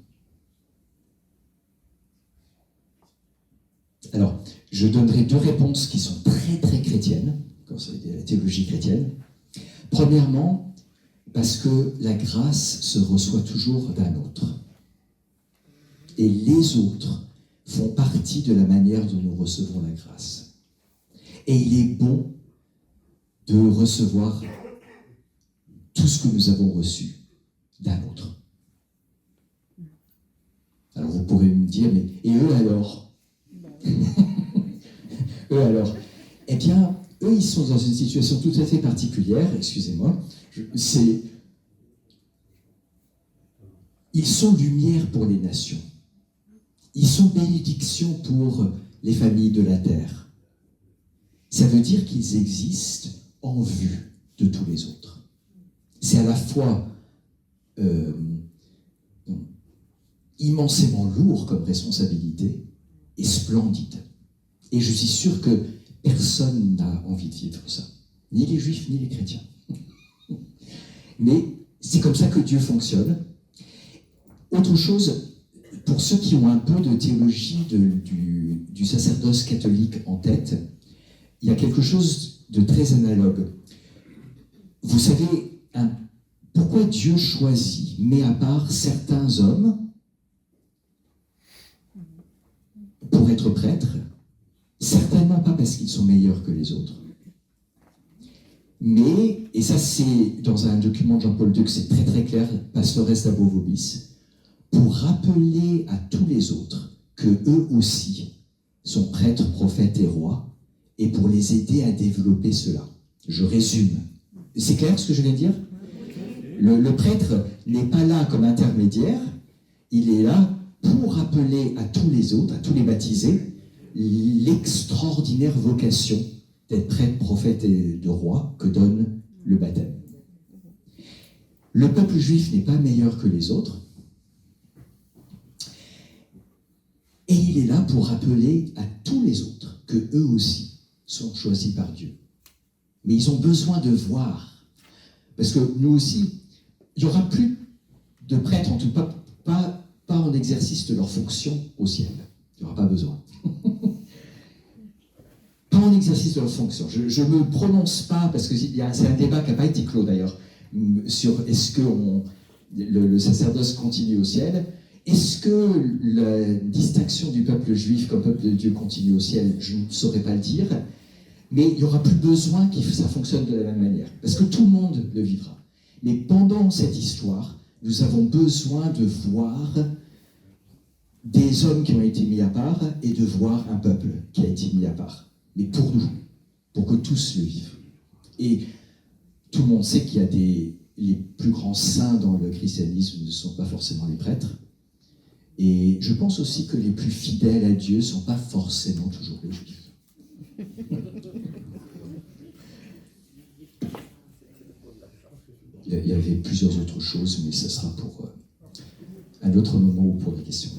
Alors, Je donnerai deux réponses qui sont très très chrétiennes, comme ça la théologie chrétienne. Premièrement, parce que la grâce se reçoit toujours d'un autre. Et les autres font partie de la manière dont nous recevons la grâce. Et il est bon de recevoir tout ce que nous avons reçu d'un autre. Alors vous pourrez me dire, mais et eux alors? Eux alors? Eh bien, eux, ils sont dans une situation tout à fait particulière, excusez-moi. Ils sont lumière pour les nations. Ils sont bénédiction pour les familles de la terre. Ça veut dire qu'ils existent en vue de tous les autres. C'est à la fois immensément lourd comme responsabilité et splendide. Et je suis sûr que personne n'a envie de vivre ça. Ni les juifs, ni les chrétiens. Mais c'est comme ça que Dieu fonctionne. Autre chose, pour ceux qui ont un peu de théologie du sacerdoce catholique en tête, il y a quelque chose de très analogue. Vous savez, pourquoi Dieu choisit, met à part certains hommes pour être prêtres? Certainement pas parce qu'ils sont meilleurs que les autres. Mais, et ça c'est dans un document de Jean-Paul II que c'est très très clair, Pastores Dabo Vobis, pour rappeler à tous les autres que eux aussi sont prêtres, prophètes et rois, et pour les aider à développer cela. Je résume. C'est clair ce que je viens de dire? Le prêtre n'est pas là comme intermédiaire, il est là pour rappeler à tous les autres, à tous les baptisés, l'extraordinaire vocation d'être prêtre, prophète et de roi que donne le baptême. Le peuple juif n'est pas meilleur que les autres, et il est là pour rappeler à tous les autres que eux aussi sont choisis par Dieu. Mais ils ont besoin de voir, parce que nous aussi, il n'y aura plus de prêtres, en tout cas pas en exercice de leur fonction au ciel. Il n'y aura pas besoin. Pas en exercice de leur fonction. Je ne me prononce pas, parce que c'est un débat qui n'a pas été clos d'ailleurs, sur est-ce que le sacerdoce continue au ciel. Est-ce que la distinction du peuple juif comme peuple de Dieu continue au ciel? Je ne saurais pas le dire. Mais il n'y aura plus besoin que ça fonctionne de la même manière. Parce que tout le monde le vivra. Mais pendant cette histoire, nous avons besoin de voir des hommes qui ont été mis à part et de voir un peuple qui a été mis à part. Mais pour nous, pour que tous le vivent. Et tout le monde sait qu'il y a les plus grands saints dans le christianisme ne sont pas forcément les prêtres. Et je pense aussi que les plus fidèles à Dieu ne sont pas forcément toujours les juifs. Il y avait plusieurs autres choses, mais ce sera pour un autre moment ou pour les questions.